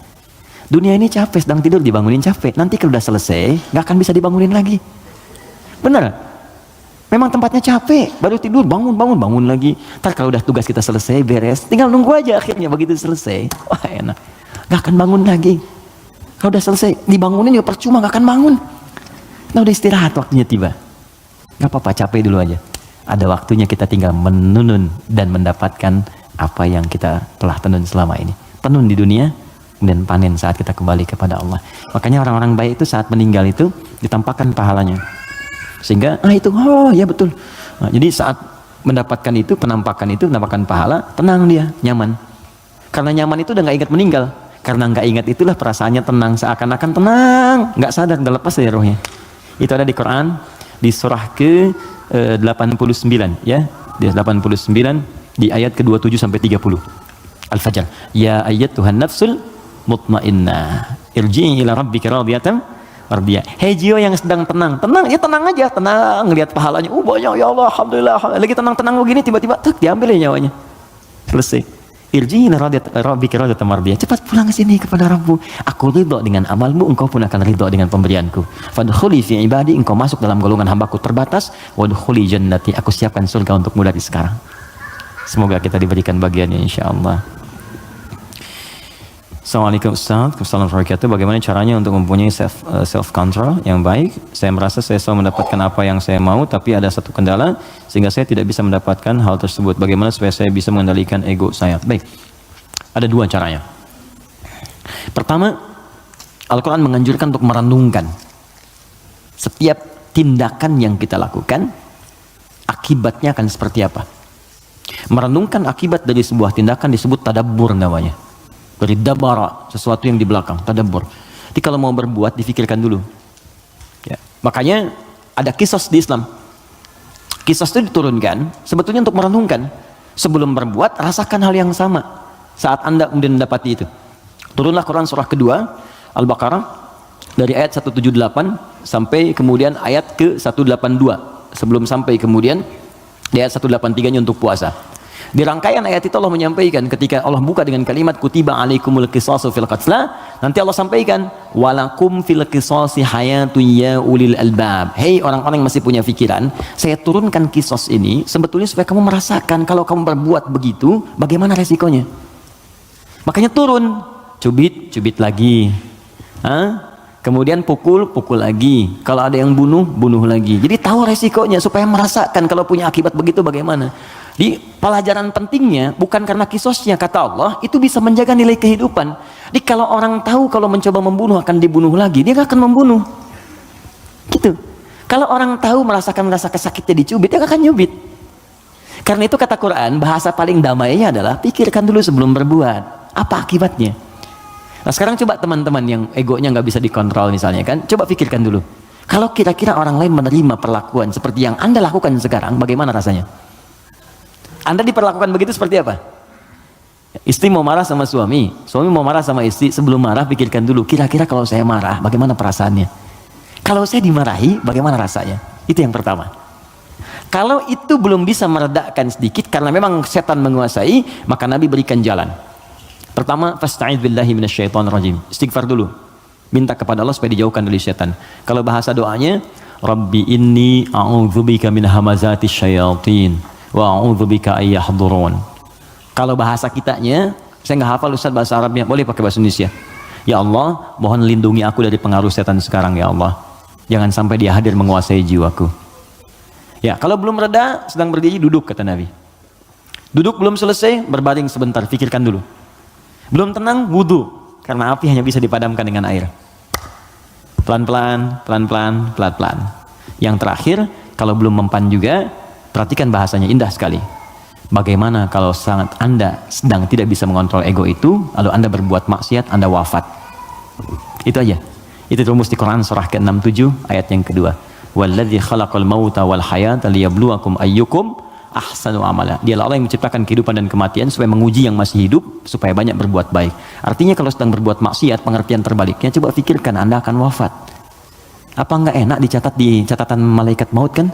Dunia ini capek, sedang tidur dibangunin capek. Nanti kalau udah selesai, nggak akan bisa dibangunin lagi. Bener? Memang tempatnya capek, baru tidur, bangun lagi. Ntar kalau udah tugas kita selesai, beres, tinggal nunggu aja akhirnya begitu selesai. Wah enak, nggak akan bangun lagi. Kalau udah selesai, dibangunin juga percuma, nggak akan bangun. Nah udah istirahat, waktunya tiba. Nggak apa-apa, capek dulu aja. Ada waktunya kita tinggal menenun dan mendapatkan apa yang kita telah tenun selama ini. Tenun di dunia, dan panen saat kita kembali kepada Allah. Makanya orang-orang baik itu saat meninggal itu ditampakkan pahalanya. Sehingga, itu, oh ya betul. Nah, jadi saat mendapatkan itu, penampakan pahala, tenang dia, nyaman. Karena nyaman itu udah nggak ingat meninggal. Karena nggak ingat itulah perasaannya tenang, seakan-akan tenang, nggak sadar, udah lepas dari rohnya. Itu ada di Quran, di surah ke 89 ya, di 89 di ayat ke-27 sampai 30. Al-Fajr. Ya ayyatuhan nafsul mutmainnah, irji'i ila rabbika radiyatan mardiyah. Hei jiwa yang sedang tenang ya tenang aja, tenang ngelihat pahalanya. Banyak ya Allah, alhamdulillah. Lagi tenang-tenang begini tiba-tiba diambil ya nyawanya. Selesai. Irji'i ila rabbika radiyatan mardiyah. Cepat pulang ke sini kepada Rabbmu. Aku ridha dengan amalmu, engkau pun akan ridha dengan pemberianku. Fadkhuli fi ibadi, engkau masuk dalam golongan hambaku terbatas. Wadkhuli jannati, aku siapkan surga untukmu dari sekarang. Semoga kita diberikan bagiannya insyaallah. Assalamualaikum Ustaz, Assalamualaikum warahmatullahi wabarakatuh. Bagaimana caranya untuk mempunyai self control yang baik? Saya merasa saya selalu mendapatkan apa yang saya mau, tapi ada satu kendala sehingga saya tidak bisa mendapatkan hal tersebut. Bagaimana supaya saya bisa mengendalikan ego saya? Baik, ada dua caranya. Pertama, Al-Quran menganjurkan untuk merenungkan setiap tindakan yang kita lakukan, akibatnya akan seperti apa. Merenungkan akibat dari sebuah tindakan disebut tadabbur namanya. Dari dabara, sesuatu yang di belakang, tadabbur. Jadi kalau mau berbuat, difikirkan dulu. Ya. Makanya ada kisos di Islam. Kisos itu diturunkan sebetulnya untuk merenungkan. Sebelum berbuat, rasakan hal yang sama saat Anda kemudian mendapati itu. Turunlah Quran surah kedua, Al-Baqarah, dari ayat 178 sampai kemudian ayat ke 182. Sebelum sampai kemudian di ayat 183-nya untuk puasa. Di rangkaian ayat itu Allah menyampaikan ketika Allah buka dengan kalimat kutiba alaikumul qisasu fil qatla, nanti Allah sampaikan walakum fil qisasi hayatun ya ulil albab. Hei orang-orang yang masih punya pikiran, saya turunkan kisos ini sebetulnya supaya kamu merasakan kalau kamu berbuat begitu bagaimana resikonya. Makanya turun, cubit lagi. Kemudian pukul lagi. Kalau ada yang bunuh lagi. Jadi tahu resikonya supaya merasakan kalau punya akibat begitu bagaimana. Di pelajaran pentingnya bukan karena kisosnya, kata Allah itu bisa menjaga nilai kehidupan. Jadi kalau orang tahu kalau mencoba membunuh akan dibunuh lagi, dia gak akan membunuh. Gitu. Kalau orang tahu merasakan rasa kesakitnya dicubit, dia gak akan nyubit. Karena itu kata Quran, bahasa paling damainya adalah pikirkan dulu sebelum berbuat. Apa akibatnya? Nah sekarang coba teman-teman yang egonya nggak bisa dikontrol misalnya kan, coba pikirkan dulu. Kalau kira-kira orang lain menerima perlakuan seperti yang Anda lakukan sekarang, bagaimana rasanya? Anda diperlakukan begitu seperti apa? Istri mau marah sama suami mau marah sama istri, sebelum marah pikirkan dulu, kira-kira kalau saya marah, bagaimana perasaannya? Kalau saya dimarahi, bagaimana rasanya? Itu yang pertama. Kalau itu belum bisa meredakan sedikit, karena memang setan menguasai, maka Nabi berikan jalan. Pertama, fasta'idz billahi minasyaitonir rajim. Istighfar dulu. Minta kepada Allah supaya dijauhkan dari setan. Kalau bahasa doanya, Rabbi inni a'udzubika min hamazatis syayatin wa a'udzubika ay yahdurun. Kalau bahasa kitanya, saya nggak hafal Ustaz bahasa Arabnya, boleh pakai bahasa Indonesia. Ya Allah, mohon lindungi aku dari pengaruh setan sekarang ya Allah. Jangan sampai dia hadir menguasai jiwaku. Ya, kalau belum reda, sedang berdiri, duduk kata Nabi. Duduk belum selesai, berbaring sebentar, pikirkan dulu. Belum tenang, wudu, karena api hanya bisa dipadamkan dengan air. Pelan-pelan. Yang terakhir, kalau belum mempan juga, perhatikan bahasanya, indah sekali. Bagaimana kalau sangat Anda sedang tidak bisa mengontrol ego itu, lalu Anda berbuat maksiat, Anda wafat. Itu aja. Itu rumus di Quran surah ke-67 ayat yang kedua. Walladzi khalaqal mauta wal hayata liyabluwakum ayyukum ahsanu amala. Dialah Allah yang menciptakan kehidupan dan kematian supaya menguji yang masih hidup supaya banyak berbuat baik. Artinya kalau sedang berbuat maksiat, pengertian terbaliknya, coba pikirkan Anda akan wafat. Apa enggak enak dicatat di catatan malaikat maut kan?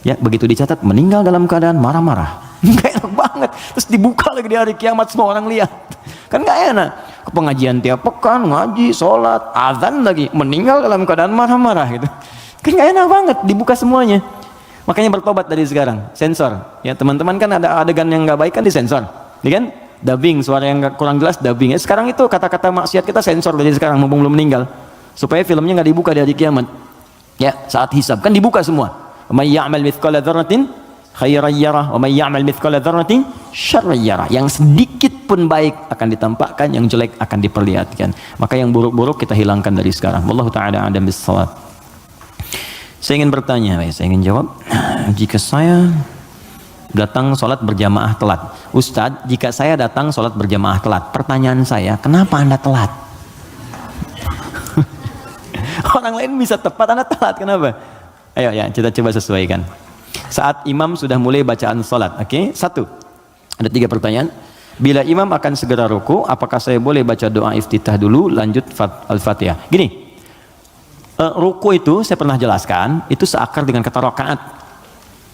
Ya, begitu dicatat meninggal dalam keadaan marah-marah. Enggak enak banget. Terus dibuka lagi di hari kiamat semua orang lihat. Kan enggak enak. ke pengajian tiap pekan, ngaji, sholat, azan lagi, meninggal dalam keadaan marah-marah gitu. Kan gak enak banget dibuka semuanya. Makanya bertobat dari sekarang, sensor. Ya teman-teman kan ada adegan yang nggak baik kan disensor, ya kan? Dubbing, suara yang kurang jelas dubbing. Ya, sekarang itu kata-kata maksiat kita sensor dari sekarang mumpung belum meninggal, supaya filmnya nggak dibuka di hari kiamat. Ya saat hisab kan dibuka semua. May ya'mal mithqala dzarratin khairan yarah, wa may ya'mal mithqala dzarratin syarran yarah. Yang sedikit pun baik akan ditampakkan, yang jelek akan diperlihatkan. Maka yang buruk-buruk kita hilangkan dari sekarang. Wallahu taala a'lam bissawab. Saya ingin bertanya, saya ingin jawab. Jika saya datang sholat berjamaah telat, Ustadz, jika saya datang sholat berjamaah telat, pertanyaan saya, kenapa Anda telat? Orang lain bisa tepat, Anda telat, kenapa? Ayo ya, kita coba sesuaikan. Saat imam sudah mulai bacaan sholat, oke? Satu, ada 3 pertanyaan. Bila imam akan segera ruku, apakah saya boleh baca doa iftitah dulu, lanjut al-fatihah? Gini, ruku itu saya pernah jelaskan, itu seakar dengan kata rakaat,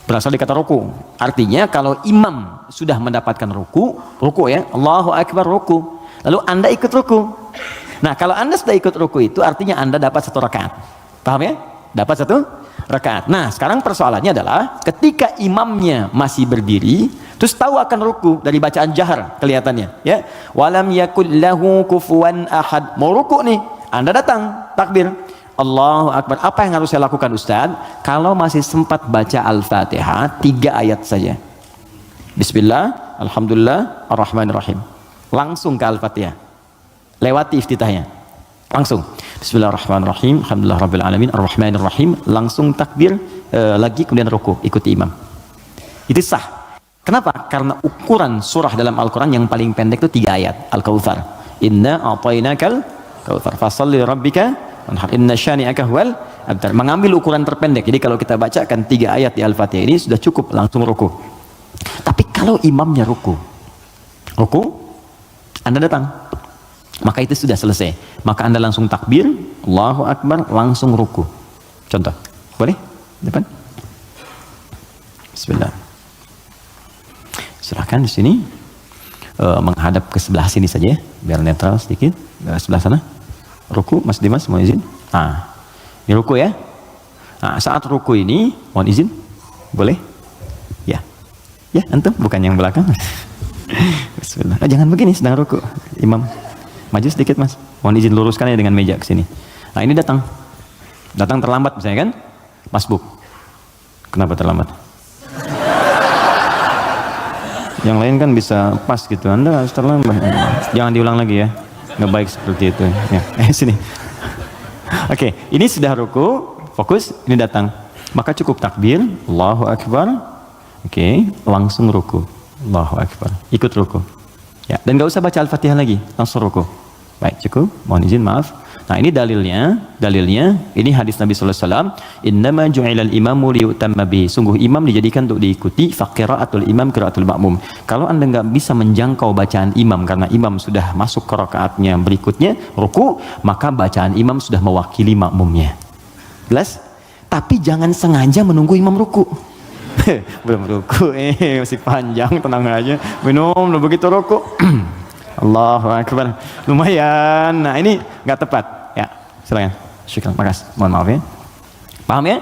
berasal dari kata ruku. Artinya kalau imam sudah mendapatkan ruku ya, Allahu Akbar ruku, lalu Anda ikut ruku. Nah kalau Anda sudah ikut ruku itu artinya Anda dapat 1 rakaat, paham ya? Dapat 1 rakaat. Nah sekarang persoalannya adalah ketika imamnya masih berdiri, terus tahu akan ruku dari bacaan jahar kelihatannya, ya. Walam yakul lahu kufuwan ahad, mau ruku nih, Anda datang takbir Allahu Akbar. Apa yang harus saya lakukan Ustaz? Kalau masih sempat baca Al-Fatihah 3 ayat saja. Bismillah, Alhamdulillah, Ar-Rahmanir-Rahim. Langsung ke Al-Fatihah. Lewati iftitahnya. Langsung. Bismillahirrahmanirrahim, Alhamdulillah Rabbil Alamin, Ar-Rahmanir-Rahim. Langsung takbir, lagi kemudian ruku, ikuti imam. Itu sah. Kenapa? Karena ukuran surah dalam Al-Quran yang paling pendek itu 3 ayat. Al-Kautsar. Inna a'tainakal kautsar fasalli rabbika inna syani'aka huwal abtar. Mengambil ukuran terpendek. Jadi kalau kita bacakan 3 ayat di Al-Fatihah ini sudah cukup, langsung ruku. Tapi kalau imamnya ruku, Anda datang, maka itu sudah selesai. Maka Anda langsung takbir, Allahu Akbar, langsung ruku. Contoh, boleh? Depan. Bismillah. Silahkan di sini menghadap ke sebelah sini saja, biar netral sedikit. Sebelah sana. Ruku, Mas Dimas, mohon izin. Ini ruku ya. Saat ruku ini, mohon izin, boleh? Ya, antum, bukan yang belakang. Bismillah. Jangan begini, sedang ruku. Imam, maju sedikit Mas. Mohon izin luruskan ya dengan meja ke sini. Ini datang terlambat misalnya kan? Masbuk. Kenapa terlambat? Yang lain kan bisa pas gitu. Anda harus terlambat. Jangan diulang lagi ya. Nggak baik seperti itu ya. Sini. Oke, ini sudah ruku, fokus, ini datang, maka cukup takbir, Allahu Akbar. Oke, langsung ruku, Allahu Akbar, ikut ruku ya, dan nggak usah baca Al-Fatihah lagi, langsung ruku. Baik, cukup, mohon izin, maaf. Nah ini dalilnya ini hadis Nabi SAW, innama ju'ilal imamu liyutamma bihi. Sungguh imam dijadikan untuk diikuti, faqira'atul imam qira'atul makmum. Kalau Anda nggak bisa menjangkau bacaan imam karena imam sudah masuk ke rakaatnya berikutnya, ruku, maka bacaan imam sudah mewakili makmumnya. Jelas? Tapi jangan sengaja menunggu imam ruku. Belum ruku, masih panjang, tenang aja. Minum, begitu ruku. Allahu Akbar, lumayan. Nah ini nggak tepat ya, silakan. Syukran, makasih, mohon maaf ya. Paham ya?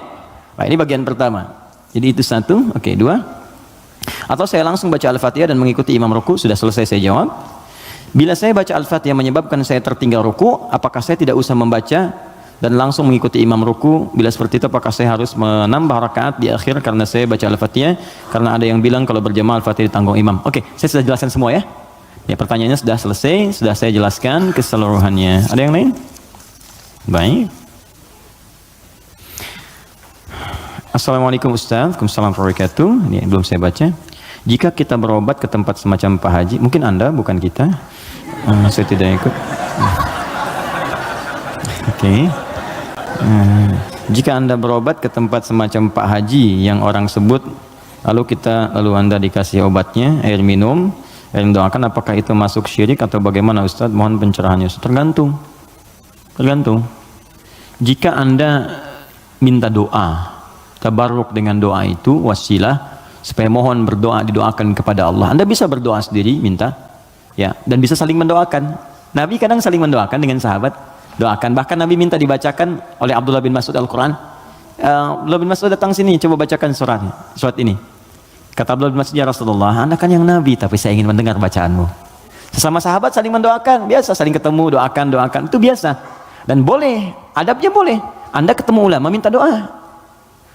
Nah, ini bagian pertama. Jadi itu 1, oke, 2. Atau saya langsung baca Al-Fatihah dan mengikuti imam ruku, sudah selesai saya jawab. Bila saya baca Al-Fatihah menyebabkan saya tertinggal ruku, apakah saya tidak usah membaca dan langsung mengikuti imam ruku? Bila seperti itu, apakah saya harus menambah rakaat di akhir karena saya baca Al-Fatihah? Karena ada yang bilang kalau berjamaah Al-Fatihah ditanggung imam. Oke, saya sudah jelaskan semua ya. Ya, pertanyaannya sudah selesai, sudah saya jelaskan keseluruhannya. Ada yang lain? Baik. Assalamualaikum Ustaz. Waalaikumsalam warahmatullahi wabarakatuh. Ini belum saya baca. Jika kita berobat ke tempat semacam Pak Haji, mungkin Anda, bukan kita. Saya tidak ikut. Oke. Jika Anda berobat ke tempat semacam Pak Haji yang orang sebut, lalu Anda dikasih obatnya, air minum, yang doakan, apakah itu masuk syirik atau bagaimana Ustaz? Mohon pencerahannya. Tergantung. Jika Anda minta doa, tabarruk dengan doa itu, wasilah, supaya mohon berdoa, didoakan kepada Allah. Anda bisa berdoa sendiri, minta, ya, dan bisa saling mendoakan. Nabi kadang saling mendoakan dengan sahabat, doakan. Bahkan Nabi minta dibacakan oleh Abdullah bin Mas'ud Al-Quran. Abdullah bin Mas'ud datang sini, coba bacakan surat ini. Kata Abdullah bin Mas'ud, ya Rasulullah, Anda kan yang Nabi, tapi saya ingin mendengar bacaanmu. Sesama sahabat saling mendoakan, biasa saling ketemu, doakan, itu biasa. Dan boleh, adabnya boleh. Anda ketemu ulama, minta doa.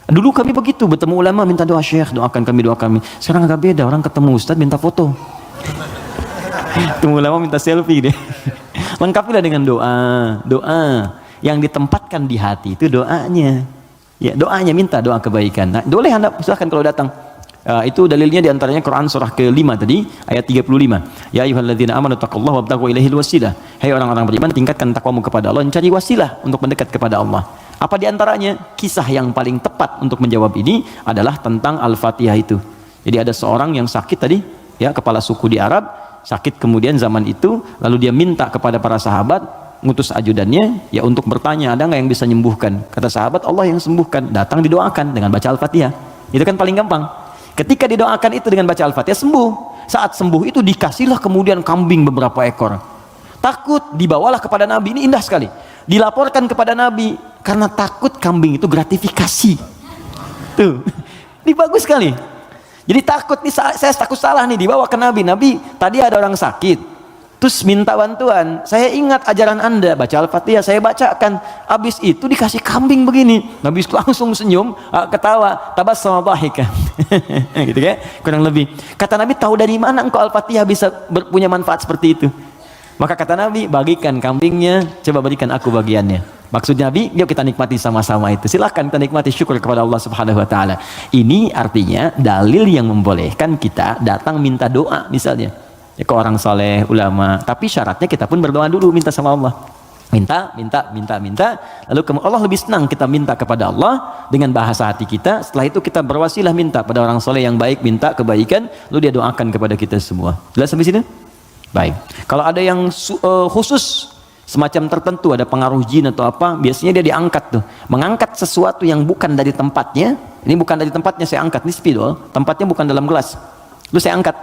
Dulu kami begitu, bertemu ulama minta doa, Syekh doakan kami, doa kami. Sekarang agak beda, orang ketemu Ustaz minta foto. Ketemu ulama minta selfie deh. Lengkapilah dengan doa yang ditempatkan di hati, itu doanya. Ya, doanya minta doa kebaikan. Nah, boleh Anda silahkan kalau datang. Itu dalilnya diantaranya Quran surah ke-5 tadi ayat 35. Ya ayyuhalladzina amanu taqullaha wabtaghu ilaihil wasilah. Hai orang-orang beriman, tingkatkan takwamu kepada Allah, cari wasilah untuk mendekat kepada Allah. Apa diantaranya? Kisah yang paling tepat untuk menjawab ini adalah tentang Al-Fatihah itu. Jadi ada seorang yang sakit tadi, ya, kepala suku di Arab, sakit kemudian zaman itu, lalu dia minta kepada para sahabat, ngutus ajudannya, ya, untuk bertanya, ada nggak yang bisa menyembuhkan? Kata sahabat, Allah yang sembuhkan. Datang didoakan dengan baca Al-Fatihah. Itu kan paling gampang. Ketika didoakan itu dengan baca Al-Fatihah, sembuh. Saat sembuh itu dikasihlah kemudian kambing beberapa ekor. Takut, dibawalah kepada Nabi. Ini indah sekali. Dilaporkan kepada Nabi karena takut kambing itu gratifikasi. Tuh, ini bagus sekali. Jadi takut nih, saya takut salah nih, dibawa ke Nabi. Nabi, tadi ada orang sakit, terus minta bantuan. Saya ingat ajaran Anda, baca Al-Fatihah, saya bacakan. Habis itu dikasih kambing begini. Nabi langsung senyum, ketawa, tabassama dhahikan. Gitu kan? Kurang lebih. Kata Nabi, tahu dari mana engkau Al-Fatihah bisa punya manfaat seperti itu? Maka kata Nabi, bagikan kambingnya, coba berikan aku bagiannya. Maksudnya Nabi, yuk kita nikmati sama-sama itu. Silakan kita nikmati, syukur kepada Allah Subhanahu wa taala. Ini artinya dalil yang membolehkan kita datang minta doa misalnya. Ya, ke orang soleh, ulama. Tapi syaratnya kita pun berdoa dulu, minta sama Allah. Minta. Lalu Allah lebih senang kita minta kepada Allah dengan bahasa hati kita. Setelah itu kita berwasilah minta pada orang soleh yang baik, minta kebaikan, lalu dia doakan kepada kita semua. Jelas sampai sini? Baik. Kalau ada yang khusus semacam tertentu, ada pengaruh jin atau apa, biasanya dia diangkat tuh, mengangkat sesuatu yang bukan dari tempatnya. Ini bukan dari tempatnya, saya angkat, ini spidol, tempatnya bukan dalam gelas, lalu saya angkat.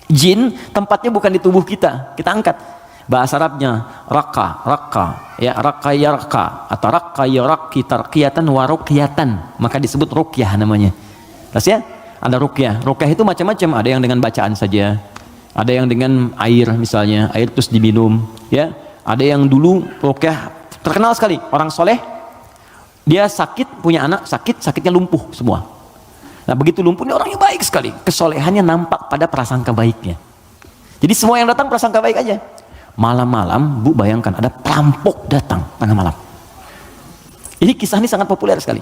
Jin tempatnya bukan di tubuh kita angkat. Bahasa Arabnya raka, ya, raka atau raka yaraki tarqiyatan wa ruqyatan, maka disebut ruqyah namanya. Terus ya, ada ruqyah itu macam-macam, ada yang dengan bacaan saja, ada yang dengan air misalnya, air terus diminum, ya. Ada yang dulu ruqyah terkenal sekali, orang soleh, dia sakit, punya anak sakitnya lumpuh semua. Nah begitu lumpuh, ini orangnya baik sekali, kesolehannya nampak pada prasangka baiknya. Jadi semua yang datang prasangka baik aja. Malam-malam, Bu, bayangkan ada perampok datang tengah malam. Ini kisah ini sangat populer sekali.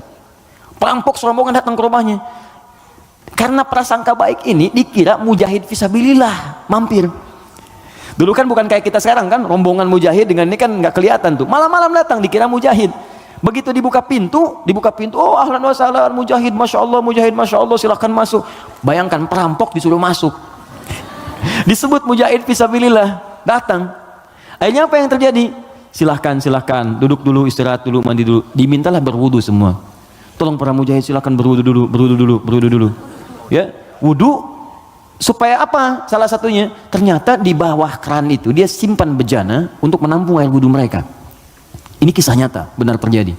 Perampok serombongan datang ke rumahnya. Karena prasangka baik ini dikira mujahid fisabilillah mampir. Dulu kan bukan kayak kita sekarang kan, rombongan mujahid dengan ini kan nggak kelihatan tuh. Malam-malam datang dikira mujahid. Begitu dibuka pintu, oh ahlan wa sahlan mujahid, masya Allah, silahkan masuk. Bayangkan perampok disuruh masuk. Disebut mujahid fisabilillah, datang. Akhirnya apa yang terjadi? Silahkan, duduk dulu, istirahat dulu, mandi dulu. Dimintalah berwudu semua. Tolong para mujahid silahkan berwudu dulu. Ya, wudu. Supaya apa? Salah satunya, ternyata di bawah keran itu dia simpan bejana untuk menampung air wudu mereka. Ini kisah nyata, benar terjadi.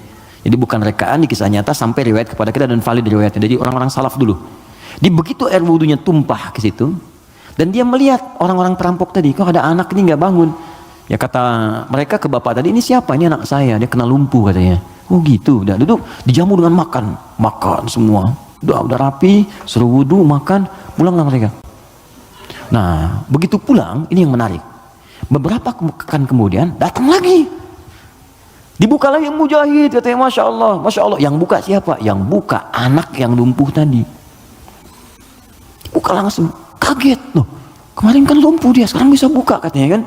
Jadi bukan rekaan, ini kisah nyata sampai riwayat kepada kita dan valid riwayatnya. Jadi orang-orang salaf dulu. Di begitu air wudunya tumpah ke situ, dan dia melihat orang-orang perampok tadi, kok ada anak ini nggak bangun. Ya kata mereka ke bapak tadi, ini siapa? Ini anak saya, dia kena lumpuh katanya. Oh gitu, udah duduk, dijamu dengan makan semua. Udah rapi, suruh wudu, makan, pulanglah mereka. Nah, begitu pulang, ini yang menarik. Beberapa pekan kemudian datang lagi. Dibuka lagi mujahid, katanya masya Allah. Yang buka siapa? Yang buka anak yang lumpuh tadi. Buka langsung, kaget loh. Kemarin kan lumpuh dia, sekarang bisa buka katanya kan.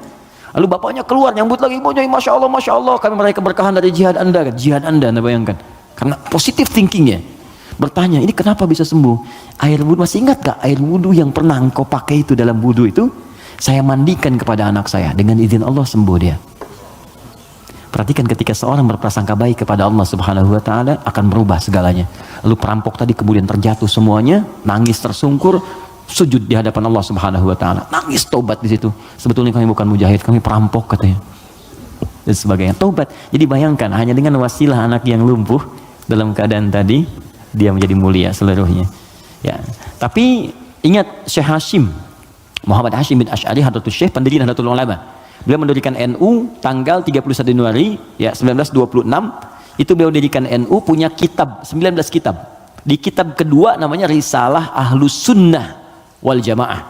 Lalu bapaknya keluar nyambut lagi, mujahid, masya Allah. Kami meraih keberkahan dari jihad Anda, Anda bayangkan. Karena positive thinkingnya. Bertanya, ini kenapa bisa sembuh? Air wudhu, masih ingat gak air wudhu yang pernah engkau pakai itu dalam wudhu itu? Saya mandikan kepada anak saya, dengan izin Allah sembuh dia. Perhatikan ketika seorang berprasangka baik kepada Allah Subhanahu wa taala akan berubah segalanya. Lalu perampok tadi kemudian terjatuh semuanya, nangis tersungkur, sujud di hadapan Allah Subhanahu wa taala, nangis tobat di situ. Sebetulnya kami bukan mujahid, kami perampok katanya. Dan sebagainya. Tobat. Jadi bayangkan hanya dengan wasilah anak yang lumpuh dalam keadaan tadi dia menjadi mulia seluruhnya. Ya. Tapi ingat Syekh Hashim Muhammad Hashim bin Asy'ari Hadratus Syekh pendiri Nahdlatul Ulama. Beliau mendirikan NU tanggal 31 Januari ya 1926. Itu beliau dirikan NU, punya kitab 19 kitab. Di kitab kedua namanya Risalah Ahlus Sunnah wal Jamaah.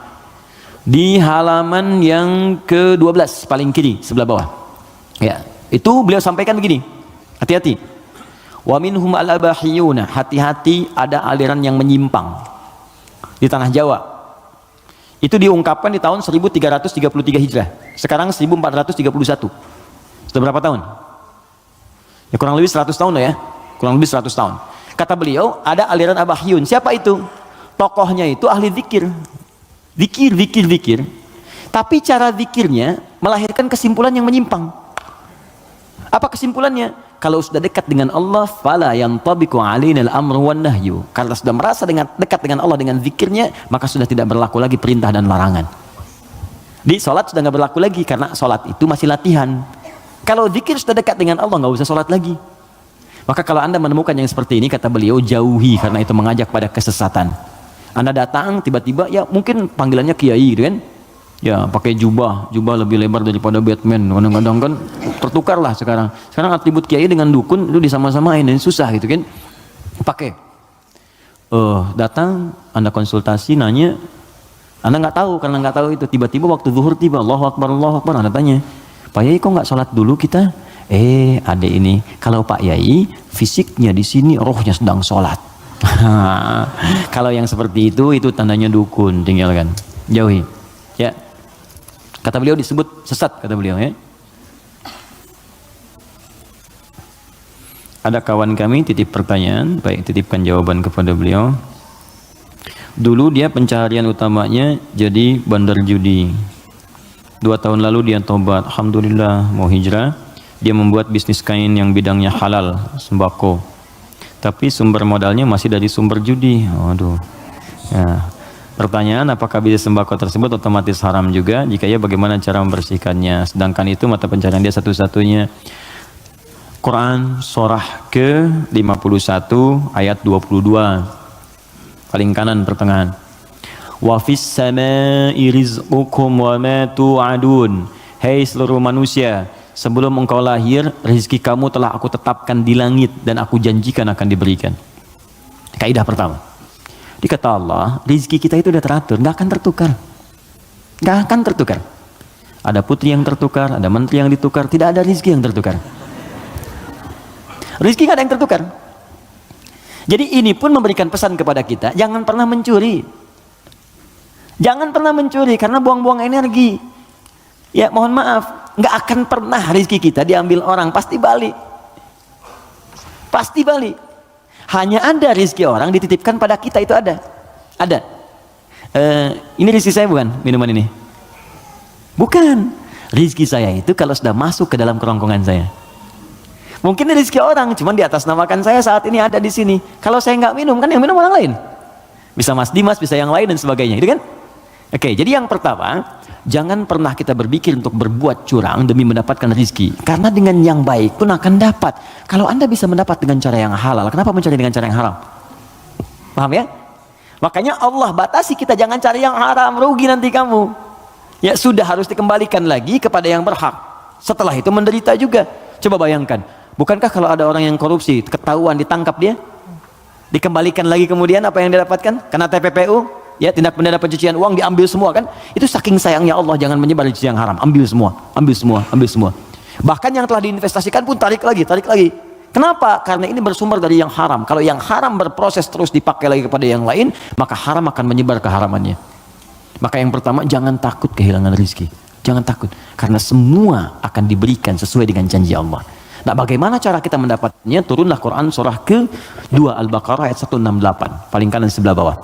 Di halaman yang ke-12 paling kiri sebelah bawah. Ya, itu beliau sampaikan begini. Hati-hati. Wa minhum al-abahiyuna, hati-hati ada aliran yang menyimpang di tanah Jawa. Itu diungkapkan di tahun 1333 Hijrah. Sekarang 1431. Sudah berapa tahun? Ya kurang lebih 100 tahun lah ya. Kurang lebih 100 tahun. Kata beliau, ada aliran Abahiyun. Siapa itu? Tokohnya itu ahli zikir. Zikir. Tapi cara zikirnya melahirkan kesimpulan yang menyimpang. Apa kesimpulannya? Kalau sudah dekat dengan Allah, fala yantabiqu alaina al-amru wan nahyu. Karena sudah merasa dekat dengan Allah dengan zikirnya, maka sudah tidak berlaku lagi perintah dan larangan. Di sholat sudah nggak berlaku lagi karena sholat itu masih latihan. Kalau zikir sudah dekat dengan Allah, nggak usah sholat lagi. Maka kalau Anda menemukan yang seperti ini, kata beliau, jauhi, karena itu mengajak pada kesesatan. Anda datang tiba-tiba, ya mungkin panggilannya kiai gitu kan, ya pakai jubah lebih lebar daripada Batman, kadang-kadang kan tertukar lah sekarang atribut kiai dengan dukun itu disama-samain dan susah gitu kan. Pakai datang Anda konsultasi, nanya, Anda nggak tahu, karena nggak tahu itu, tiba-tiba waktu zuhur tiba, Allahu Akbar Anda tanya, Pak Yai kok nggak sholat dulu kita? Ada ini, kalau Pak Yai fisiknya di sini, rohnya sedang sholat. Kalau yang seperti itu tandanya dukun, tinggalkan, jauhi. Ya, kata beliau disebut sesat, kata beliau ya. Ada kawan kami titip pertanyaan, baik titipkan jawaban kepada beliau. Dulu dia pencaharian utamanya jadi bandar judi. 2 tahun lalu dia tobat, alhamdulillah, mau hijrah. Dia membuat bisnis kain yang bidangnya halal, sembako. Tapi sumber modalnya masih dari sumber judi. Waduh. Ya. Pertanyaan, apakah bisnis sembako tersebut otomatis haram juga? Jika ya, bagaimana cara membersihkannya? Sedangkan itu mata pencarian dia satu-satunya. Quran surah ke-51 ayat 22. Paling kanan pertengahan. Wa fis samaa'i rizqukum wa ma tu'adun. Hei seluruh manusia, sebelum engkau lahir, rezeki kamu telah aku tetapkan di langit dan aku janjikan akan diberikan. Kaidah pertama. Dikata Allah, rezeki kita itu sudah teratur, nggak akan tertukar. Nggak akan tertukar. Ada putri yang tertukar, ada menteri yang ditukar, tidak ada rezeki yang tertukar. Rezeki nggak ada yang tertukar. Jadi ini pun memberikan pesan kepada kita, jangan pernah mencuri. Jangan pernah mencuri karena buang-buang energi. Ya mohon maaf, nggak akan pernah rezeki kita diambil orang, pasti balik. Pasti balik. Hanya ada rezeki orang dititipkan pada kita, itu ada. Ada. Ini rezeki saya bukan minuman ini? Bukan. Rezeki saya itu kalau sudah masuk ke dalam kerongkongan saya. Mungkin ini rezeki orang, cuman di atas namakan saya saat ini ada di sini. Kalau saya nggak minum, kan yang minum orang lain. Bisa Mas Dimas, bisa yang lain dan sebagainya, itu kan? Oke, jadi yang pertama, jangan pernah kita berpikir untuk berbuat curang demi mendapatkan rezeki. Karena dengan yang baik pun akan dapat. Kalau Anda bisa mendapat dengan cara yang halal, kenapa mencari dengan cara yang haram? Paham ya? Makanya Allah batasi kita, jangan cari yang haram, rugi nanti kamu. Ya sudah, harus dikembalikan lagi kepada yang berhak. Setelah itu menderita juga. Coba bayangkan, bukankah kalau ada orang yang korupsi, ketahuan, ditangkap dia, dikembalikan lagi kemudian apa yang dia dapatkan? Kena TPPU, ya tindak pidana pencucian uang, diambil semua kan? Itu saking sayangnya Allah, jangan menyebar rezeki yang haram, ambil semua, ambil semua, ambil semua. Bahkan yang telah diinvestasikan pun tarik lagi, tarik lagi. Kenapa? Karena ini bersumber dari yang haram. Kalau yang haram berproses terus dipakai lagi kepada yang lain, maka haram akan menyebar keharamannya. Maka yang pertama, jangan takut kehilangan rezeki. Jangan takut, karena semua akan diberikan sesuai dengan janji Allah. Nah, bagaimana cara kita mendapatkannya? Turunlah Quran surah ke-2 Al-Baqarah ayat 168, paling kanan sebelah bawah.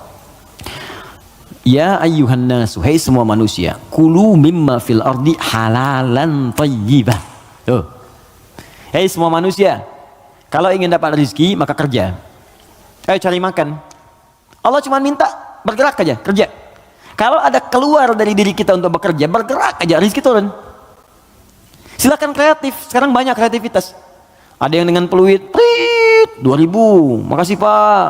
Ya ayyuhan nasu, hai semua manusia, kulu mimma fil ardi halalan thayyibah. Tuh. Hai semua manusia, kalau ingin dapat rezeki maka kerja. Ayo cari makan. Allah cuma minta bergerak aja, kerja. Kalau ada keluar dari diri kita untuk bekerja, bergerak aja, rezeki turun. Silakan kreatif, sekarang banyak kreativitas. Ada yang dengan peluit, 2.000, makasih Pak.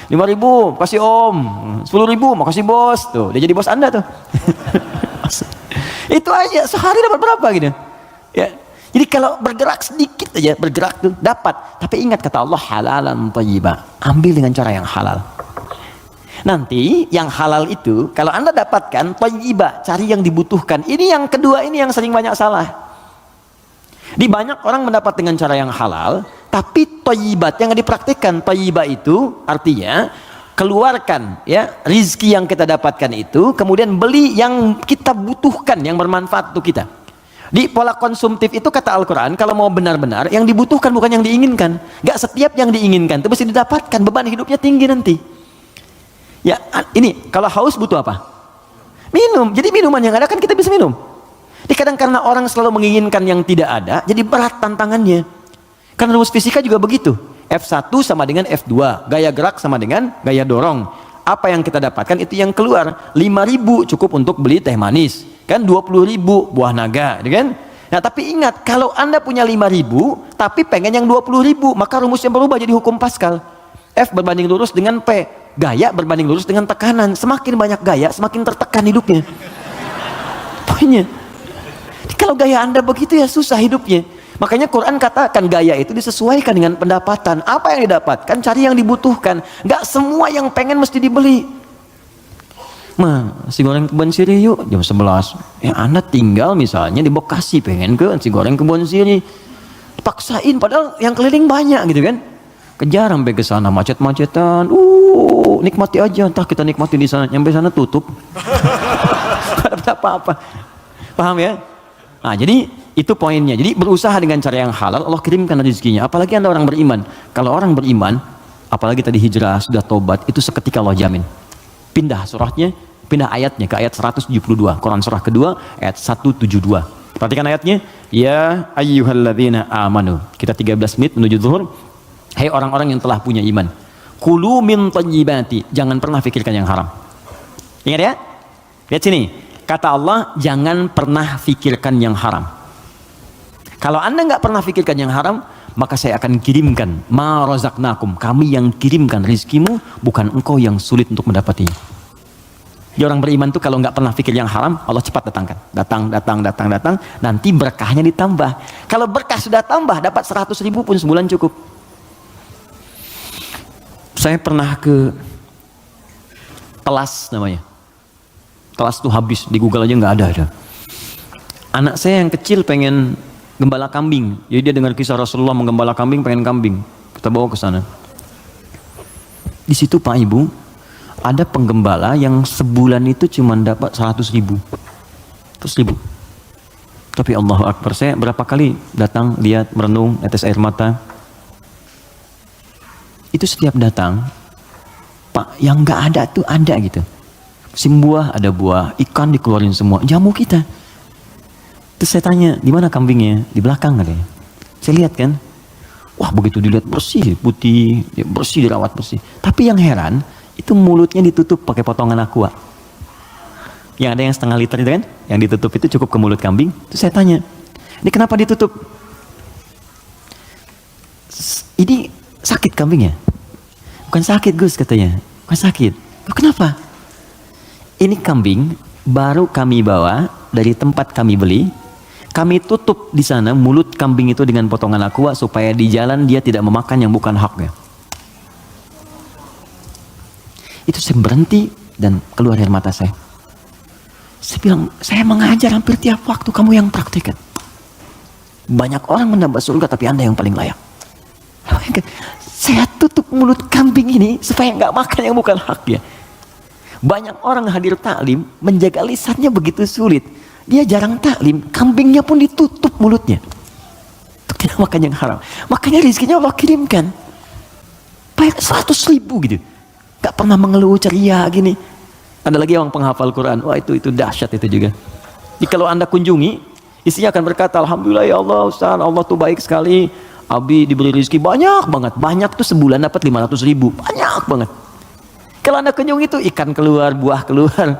5.000, makasih Om. 10.000, makasih Bos. Tuh, dia jadi bos Anda tuh. Itu aja, sehari dapat berapa gitu. Ya. Jadi kalau bergerak sedikit aja, bergerak tuh dapat. Tapi ingat kata Allah, halalan thayyibah. Ambil dengan cara yang halal. Nanti yang halal itu kalau Anda dapatkan thayyibah, cari yang dibutuhkan. Ini yang kedua, ini yang sering banyak salah. Di banyak orang mendapat dengan cara yang halal, tapi thayyibat yang dipraktikkan. Thayyibah itu artinya keluarkan ya rizki yang kita dapatkan itu, kemudian beli yang kita butuhkan, yang bermanfaat untuk kita. Di pola konsumtif itu kata Al-Quran, kalau mau benar-benar yang dibutuhkan bukan yang diinginkan. Gak setiap yang diinginkan itu mesti didapatkan, beban hidupnya tinggi nanti. Ya ini kalau haus butuh apa? Minum. Jadi minuman yang ada kan kita bisa minum. Jadi kadang karena orang selalu menginginkan yang tidak ada, jadi berat tantangannya. Karena rumus fisika juga begitu. F1 sama dengan F2, gaya gerak sama dengan gaya dorong. Apa yang kita dapatkan itu yang keluar. 5.000 cukup untuk beli teh manis, kan 20.000 buah naga, kan? Nah tapi ingat, kalau Anda punya 5.000 tapi pengen yang 20.000, maka rumusnya berubah jadi hukum Pascal. F berbanding lurus dengan P, gaya berbanding lurus dengan tekanan. Semakin banyak gaya, semakin tertekan hidupnya. Poinnya. Kalau gaya Anda begitu ya susah hidupnya. Makanya Quran katakan gaya itu disesuaikan dengan pendapatan. Apa yang didapatkan, cari yang dibutuhkan. Gak semua yang pengen mesti dibeli. Nasi goreng Kebon Siri yuk jam 11. Ya Anda tinggal misalnya di Bekasi, pengen ke nasi goreng Kebon Siri, paksain padahal yang keliling banyak gitu kan. Kejar sampai ke sana macet-macetan. Nikmati aja, entah kita nikmati di sana, nyampe sana tutup. Gak dapat apa-apa. Paham ya? Nah, jadi itu poinnya. Jadi berusaha dengan cara yang halal, Allah kirimkan rezekinya. Apalagi Anda orang beriman. Kalau orang beriman, apalagi tadi hijrah, sudah tobat, itu seketika Allah jamin. Pindah surahnya, pindah ayatnya ke ayat 172. Quran surah kedua, ayat 172. Perhatikan ayatnya. Ya ayyuhalladzina amanu. Kita 13 menit menuju zuhur. Hai orang-orang yang telah punya iman. Kulu min thayyibati. Jangan pernah fikirkan yang haram. Ingat ya? Lihat sini. Kata Allah, jangan pernah fikirkan yang haram. Kalau Anda nggak pernah fikirkan yang haram, maka saya akan kirimkan ma razaqnakum. Kami yang kirimkan rizkimu, bukan engkau yang sulit untuk mendapatinya. Jadi orang beriman tuh kalau nggak pernah fikir yang haram, Allah cepat datangkan. Datang. Nanti berkahnya ditambah. Kalau berkah sudah tambah, dapat 100.000 pun sebulan cukup. Saya pernah ke Telas namanya. Telas tuh habis, di Google aja nggak ada. Anak saya yang kecil pengen gembala kambing, jadi dia dengar kisah Rasulullah menggembala kambing, pengen kambing, kita bawa ke sana. Di situ Pak Ibu, ada penggembala yang sebulan itu cuma dapat 100.000. Tapi Allahu Akbar, saya berapa kali datang, lihat, merenung, netes air mata. Itu setiap datang, Pak, yang nggak ada tuh ada gitu. Musim buah ada buah, ikan dikeluarin semua, jamu kita. Terus saya tanya, di mana kambingnya? Di belakang katanya. Saya lihat kan, wah begitu dilihat bersih, putih, ya bersih, dirawat bersih. Tapi yang heran, itu mulutnya ditutup pakai potongan aqua. Yang ada yang setengah liter itu kan, yang ditutup itu cukup ke mulut kambing. Terus saya tanya, ini kenapa ditutup? Ini sakit kambingnya? Bukan sakit Gus katanya, bukan sakit. Kenapa? Ini kambing baru kami bawa dari tempat kami beli. Kami tutup di sana mulut kambing itu dengan potongan aqua supaya di jalan dia tidak memakan yang bukan haknya. Itu saya berhenti dan keluar air mata saya. Saya bilang, saya mengajar hampir tiap waktu, kamu yang praktikkan. Banyak orang mendapat surga tapi Anda yang paling layak. Saya tutup mulut kambing ini supaya nggak makan yang bukan haknya. Banyak orang hadir taklim, menjaga lisannya begitu sulit. Dia jarang taklim, kambingnya pun ditutup mulutnya. Untuk tidak makan yang haram. Makanya rezekinya Allah kirimkan. Banyak 100.000 gitu. Gak pernah mengeluh ceria gini. Ada lagi orang penghafal Quran. Wah itu dahsyat itu juga. Jadi kalau Anda kunjungi, istrinya akan berkata, Alhamdulillah ya Allah Ustaz, Allah tuh baik sekali. Abi diberi rezeki banyak banget. Banyak tuh sebulan dapat 500.000. Banyak banget. Kalau Anda kunjungi itu ikan keluar, buah keluar.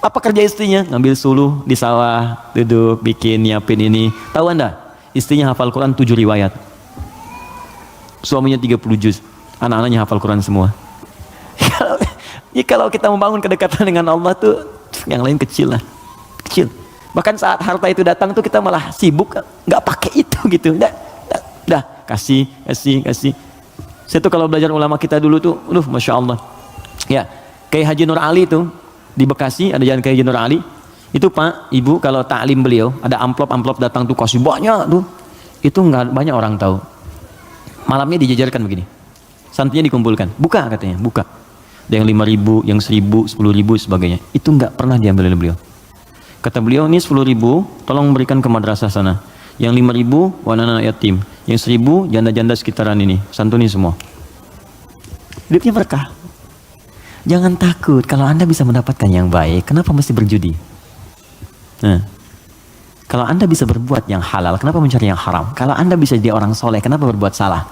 Apa kerja istrinya? Ngambil suluh di sawah, duduk, bikin, nyiapin ini. Tahu Anda? Istrinya hafal Quran 7 riwayat. Suaminya 30 juz. Anak-anaknya hafal Quran semua. Kalau kita membangun kedekatan dengan Allah tuh, yang lain kecil lah. Kecil. Bahkan saat harta itu datang tuh kita malah sibuk, nggak pakai itu gitu. Dah, kasih. Saya tuh kalau belajar ulama kita dulu tuh, Masya Allah. Ya, kayak Haji Nur Ali tuh, di Bekasi ada jalan kayak Haji Nur Ali. Itu Pak, Ibu kalau taklim beliau, ada amplop datang tuh kasih banyak tuh. Itu nggak banyak orang tahu. Malamnya dijajarkan begini. Santrinya dikumpulkan. Buka katanya, buka. Ada yang 5.000, yang 1.000, 10.000 sebagainya. Itu nggak pernah diambil oleh beliau. Kata beliau, ini 10.000 tolong berikan ke madrasah sana. Yang 5.000 anak yatim. Yang 1.000 janda-janda sekitaran ini. Santuni semua. Hidupnya berkah. Jangan takut kalau Anda bisa mendapatkan yang baik. Kenapa mesti berjudi? Nah, kalau Anda bisa berbuat yang halal, kenapa mencari yang haram? Kalau Anda bisa jadi orang soleh, kenapa berbuat salah?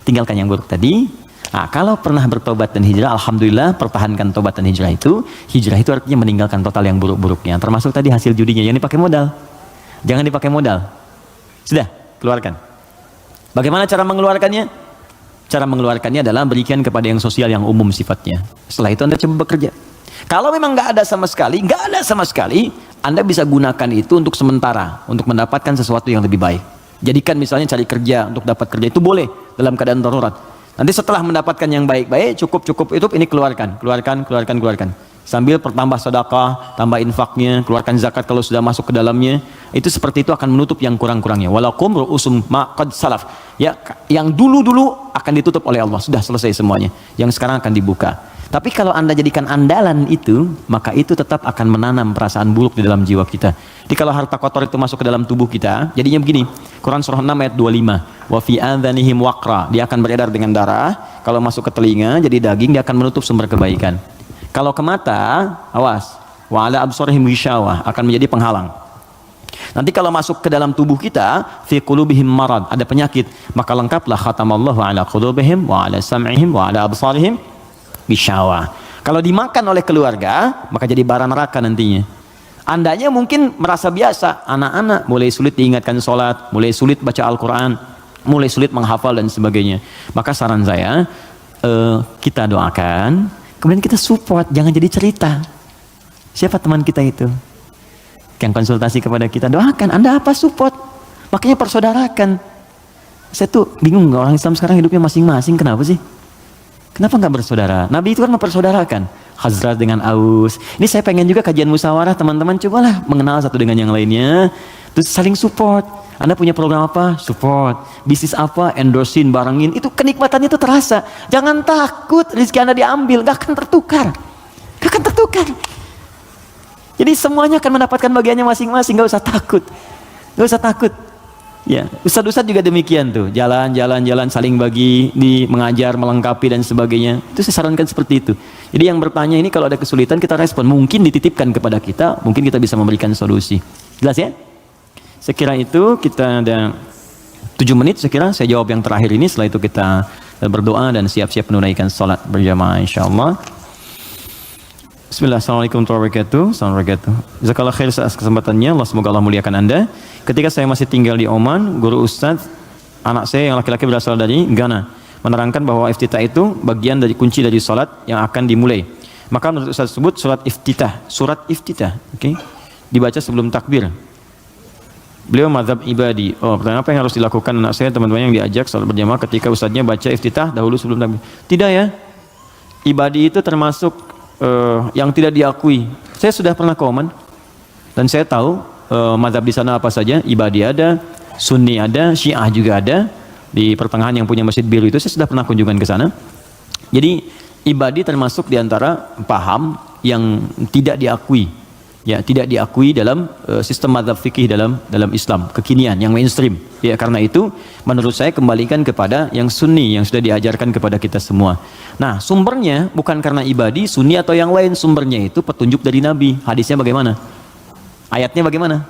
Tinggalkan yang buruk tadi. Nah, kalau pernah bertobat dan hijrah, alhamdulillah, pertahankan tobat dan hijrah itu. Hijrah itu artinya meninggalkan total yang buruk-buruknya. Termasuk tadi hasil judinya, yang dipakai modal. Jangan dipakai modal. Sudah, keluarkan. Bagaimana cara mengeluarkannya? Cara mengeluarkannya adalah berikan kepada yang sosial yang umum sifatnya. Setelah itu Anda coba bekerja. Kalau memang nggak ada sama sekali, Anda bisa gunakan itu untuk sementara, untuk mendapatkan sesuatu yang lebih baik. Jadikan misalnya cari kerja, untuk dapat kerja itu boleh dalam keadaan darurat. Nanti setelah mendapatkan yang baik-baik, cukup itu ini keluarkan. Sambil pertambah sedekah, tambah infaknya, keluarkan zakat kalau sudah masuk ke dalamnya. Itu seperti itu akan menutup yang kurang-kurangnya. Walakum ru'usum ma qad salaf. Ya, yang dulu-dulu akan ditutup oleh Allah, sudah selesai semuanya. Yang sekarang akan dibuka. Tapi kalau Anda jadikan andalan itu, maka itu tetap akan menanam perasaan buruk di dalam jiwa kita. Jadi kalau harta kotor itu masuk ke dalam tubuh kita, jadinya begini. Quran surah 6 ayat 25. Wa fi adhanihim waqra. Dia akan beredar dengan darah. Kalau masuk ke telinga jadi daging, dia akan menutup sumber kebaikan. Kalau ke mata, awas. Wa ala absarihim ghishawah, akan menjadi penghalang. Nanti kalau masuk ke dalam tubuh kita, fi qulubihim marad, ada penyakit, maka lengkaplah khatamallahu ala qulubihim wa ala sam'ihim wa ala absarihim ghishawah. Kalau dimakan oleh keluarga, maka jadi bara neraka nantinya. Andanya mungkin merasa biasa, anak-anak mulai sulit diingatkan sholat, mulai sulit baca Al-Quran, mulai sulit menghafal dan sebagainya. Maka saran saya, kita doakan, kemudian kita support, jangan jadi cerita. Siapa teman kita itu yang konsultasi kepada kita? Doakan, Anda apa support, makanya persaudarakan. Saya tuh bingung, orang Islam sekarang hidupnya masing-masing, kenapa sih? Kenapa nggak bersaudara? Nabi itu kan mempersaudarakan Khazraj dengan Aus. Ini saya pengen juga kajian musyawarah, teman-teman cobalah mengenal satu dengan yang lainnya, terus saling support. Anda punya program apa? Support. Bisnis apa? Endorsein, barangin. Itu kenikmatannya itu terasa. Jangan takut rezeki Anda diambil, nggak akan tertukar. Nggak akan tertukar. Jadi semuanya akan mendapatkan bagiannya masing-masing, nggak usah takut. Nggak usah takut. Ya, ustadz-ustadz juga demikian tuh, jalan, saling bagi, mengajar, melengkapi dan sebagainya. Itu saya sarankan seperti itu. Jadi yang bertanya ini kalau ada kesulitan kita respon, mungkin dititipkan kepada kita, mungkin kita bisa memberikan solusi. Jelas ya? Saya kira itu kita ada 7 menit, saya kira saya jawab yang terakhir ini. Setelah itu kita berdoa dan siap-siap menunaikan salat berjamaah insyaallah. Bismillah, assalamualaikum warahmatullahi wabarakatuh. Assalamualaikum. Jazakallah khair atas kesempatannya. Allah semoga Allah muliakan Anda. Ketika saya masih tinggal di Oman, guru ustadz anak saya yang laki-laki berasal dari Ghana menerangkan bahwa iftitah itu bagian dari kunci dari salat yang akan dimulai. Maka menurut ustadz tersebut surat iftitah, oke, dibaca sebelum takbir. Beliau mazhab ibadi. Oh, pertanyaan apa yang harus dilakukan anak saya, teman-teman yang diajak salat berjamaah ketika ustadznya baca iftitah dahulu sebelum takbir? Tidak ya. Ibadi itu termasuk yang tidak diakui. Saya sudah pernah ke Oman dan saya tahu mazhab di sana apa saja. Ibadi ada, Sunni ada, Syiah juga ada. Di pertengahan yang punya Masjid Biru itu saya sudah pernah kunjungan ke sana. Jadi ibadi termasuk di antara paham yang tidak diakui. Ya, tidak diakui dalam sistem mazhab fikih dalam Islam kekinian yang mainstream. Ya, karena itu menurut saya kembalikan kepada yang sunni yang sudah diajarkan kepada kita semua. Nah, sumbernya bukan karena ibadi, sunni atau yang lain, sumbernya itu petunjuk dari Nabi. Hadisnya bagaimana? Ayatnya bagaimana?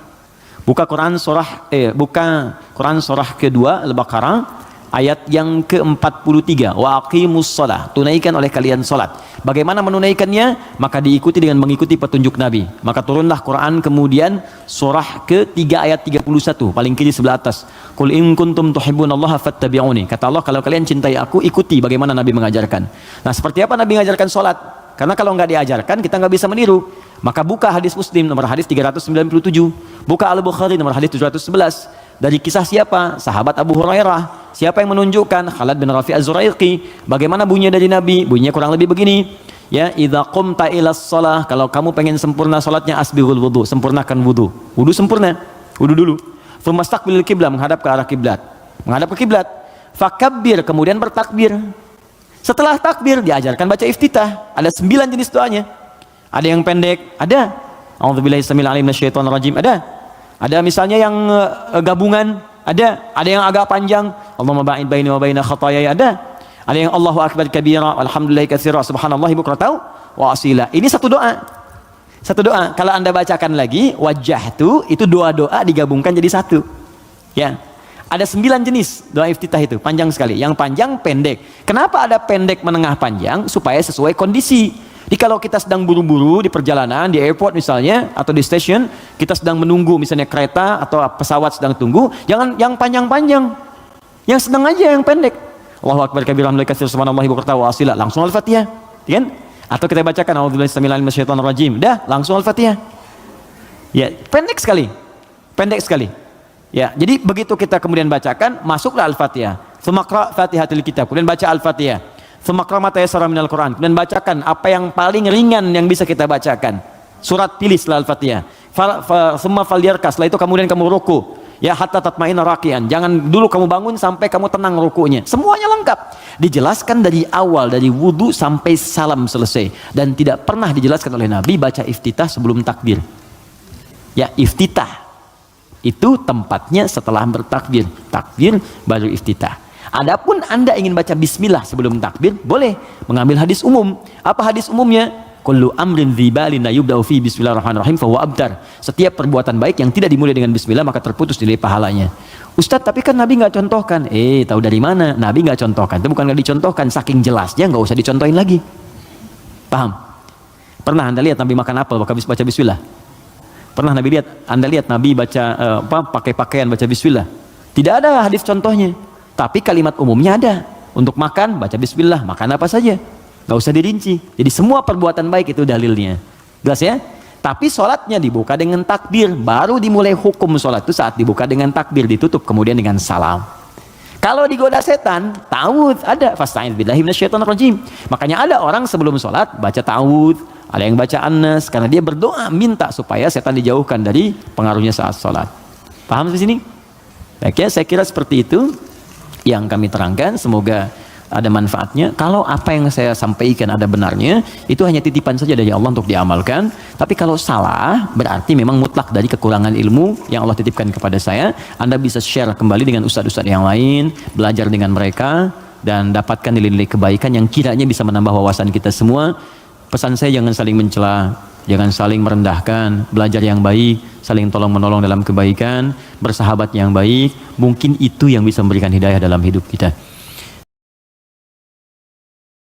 Buka Quran surah kedua Al-Baqarah Ayat yang ke-43, wa aqimus shalah, tunaikan oleh kalian salat. Bagaimana menunaikannya? Maka diikuti dengan mengikuti petunjuk Nabi. Maka turunlah Quran kemudian surah ke-3 ayat 31, paling kiri sebelah atas. Qul in kuntum tuhibbunallaha fattabi'uni. Kata Allah, kalau kalian cintai aku, ikuti bagaimana Nabi mengajarkan. Nah, seperti apa Nabi mengajarkan salat? Karena kalau nggak diajarkan, kita nggak bisa meniru. Maka buka hadis Muslim nomor hadis 397, buka Al-Bukhari nomor hadis 711. Dari kisah siapa? Sahabat Abu Hurairah. Siapa yang menunjukkan? Khalid bin Rafi' Az-Zuraiqi. Bagaimana bunyinya dari Nabi? Bunyinya kurang lebih begini. Ya, idza qumta ilas shalah, kalau kamu pengen sempurna salatnya, asbighul wudu, sempurnakan wudu. Wudu sempurna. Wudu dulu. Fastaqbilil qiblah, menghadap ke arah kiblat. Menghadap ke kiblat. Fakabbir, kemudian bertakbir. Setelah takbir diajarkan baca iftitah. Ada 9 jenis doanya. Ada yang pendek, ada. A'udzubillahi samil alim minasyaitonir rajim, ada. Ada misalnya yang gabungan, ada yang agak panjang, Allahumma ba'id baini wa baina khataayaya, ada yang Allahu akbar kabira walhamdulillahi katsira subhanallahi bukratan wa asila. Ini satu doa. Kalau Anda bacakan lagi wajjahtu, itu dua doa digabungkan jadi satu. Ya. Ada 9 jenis doa iftitah itu, panjang sekali. Yang panjang, pendek. Kenapa ada pendek, menengah, panjang? Supaya sesuai kondisi. Jadi kalau kita sedang buru-buru di perjalanan, di airport misalnya, atau di stasiun, kita sedang menunggu misalnya kereta atau pesawat sedang tunggu, jangan yang panjang-panjang, yang sedang aja, yang pendek. Allahu akbar kabira alhamdulillahi katsira subhanallahi bukratan wa asila, langsung Al-Fatihah, kan? Atau kita bacakan a'udzubillahi samil alim minasyaitonir rajim, dah langsung Al-Fatihah. Ya, pendek sekali. Ya, jadi begitu kita kemudian bacakan, masuklah Al-Fatihah. Tsumma Fatihatul kitab, kemudian baca Al-Fatihah. Tsumma ma tayassara minal Qur'an, kemudian bacakan apa yang paling ringan yang bisa kita bacakan. Surat pilih setelah Al-Fatihah. Tsumma falyarka, setelah itu kemudian kamu ruku. Ya, hatta tatma'inna raqian. Jangan dulu kamu bangun sampai kamu tenang rukunya. Semuanya lengkap. Dijelaskan dari awal, dari wudu sampai salam selesai, dan tidak pernah dijelaskan oleh Nabi baca iftitah sebelum takbir. Ya, iftitah itu tempatnya setelah bertakbir. Takbir baru iftitah. Adapun Anda ingin baca bismillah sebelum takbir, boleh mengambil hadis umum. Apa hadis umumnya? Kullu amrin dzibalin la yubda'u fi bismillahirrahmanirrahim fa huwa abtar. Setiap perbuatan baik yang tidak dimulai dengan bismillah maka terputus nilai pahalanya. Ustaz, tapi kan Nabi nggak contohkan. Tahu dari mana? Nabi nggak contohkan. Itu bukan nggak dicontohkan, saking jelasnya nggak usah dicontohin lagi. Paham? Pernah Anda lihat Nabi makan apel habis baca bismillah? Pernah Anda lihat Nabi baca pakai pakaian baca bismillah? Tidak ada hadis contohnya. Tapi kalimat umumnya ada. Untuk makan, baca bismillah, makan apa saja. Gak usah dirinci. Jadi semua perbuatan baik itu dalilnya. Jelas ya? Tapi sholatnya dibuka dengan takbir. Baru dimulai hukum sholat itu saat dibuka dengan takbir. Ditutup kemudian dengan salam. Kalau digoda setan, ta'awudz ada. Fasta'idz billahi minasyaitonir rajim. Makanya ada orang sebelum sholat baca ta'awudz. Ada yang baca an-nas. Karena dia berdoa minta supaya setan dijauhkan dari pengaruhnya saat sholat. Paham di sini? Baik ya, saya kira seperti itu yang kami terangkan, semoga ada manfaatnya. Kalau apa yang saya sampaikan ada benarnya, itu hanya titipan saja dari Allah untuk diamalkan. Tapi kalau salah, berarti memang mutlak dari kekurangan ilmu yang Allah titipkan kepada saya. Anda bisa share kembali dengan ustadz-ustadz yang lain, belajar dengan mereka, dan dapatkan nilai-nilai kebaikan yang kiranya bisa menambah wawasan kita semua. Pesan saya, jangan saling mencela, jangan saling merendahkan, belajar yang baik, saling tolong-menolong dalam kebaikan, bersahabat yang baik. Mungkin itu yang bisa memberikan hidayah dalam hidup kita.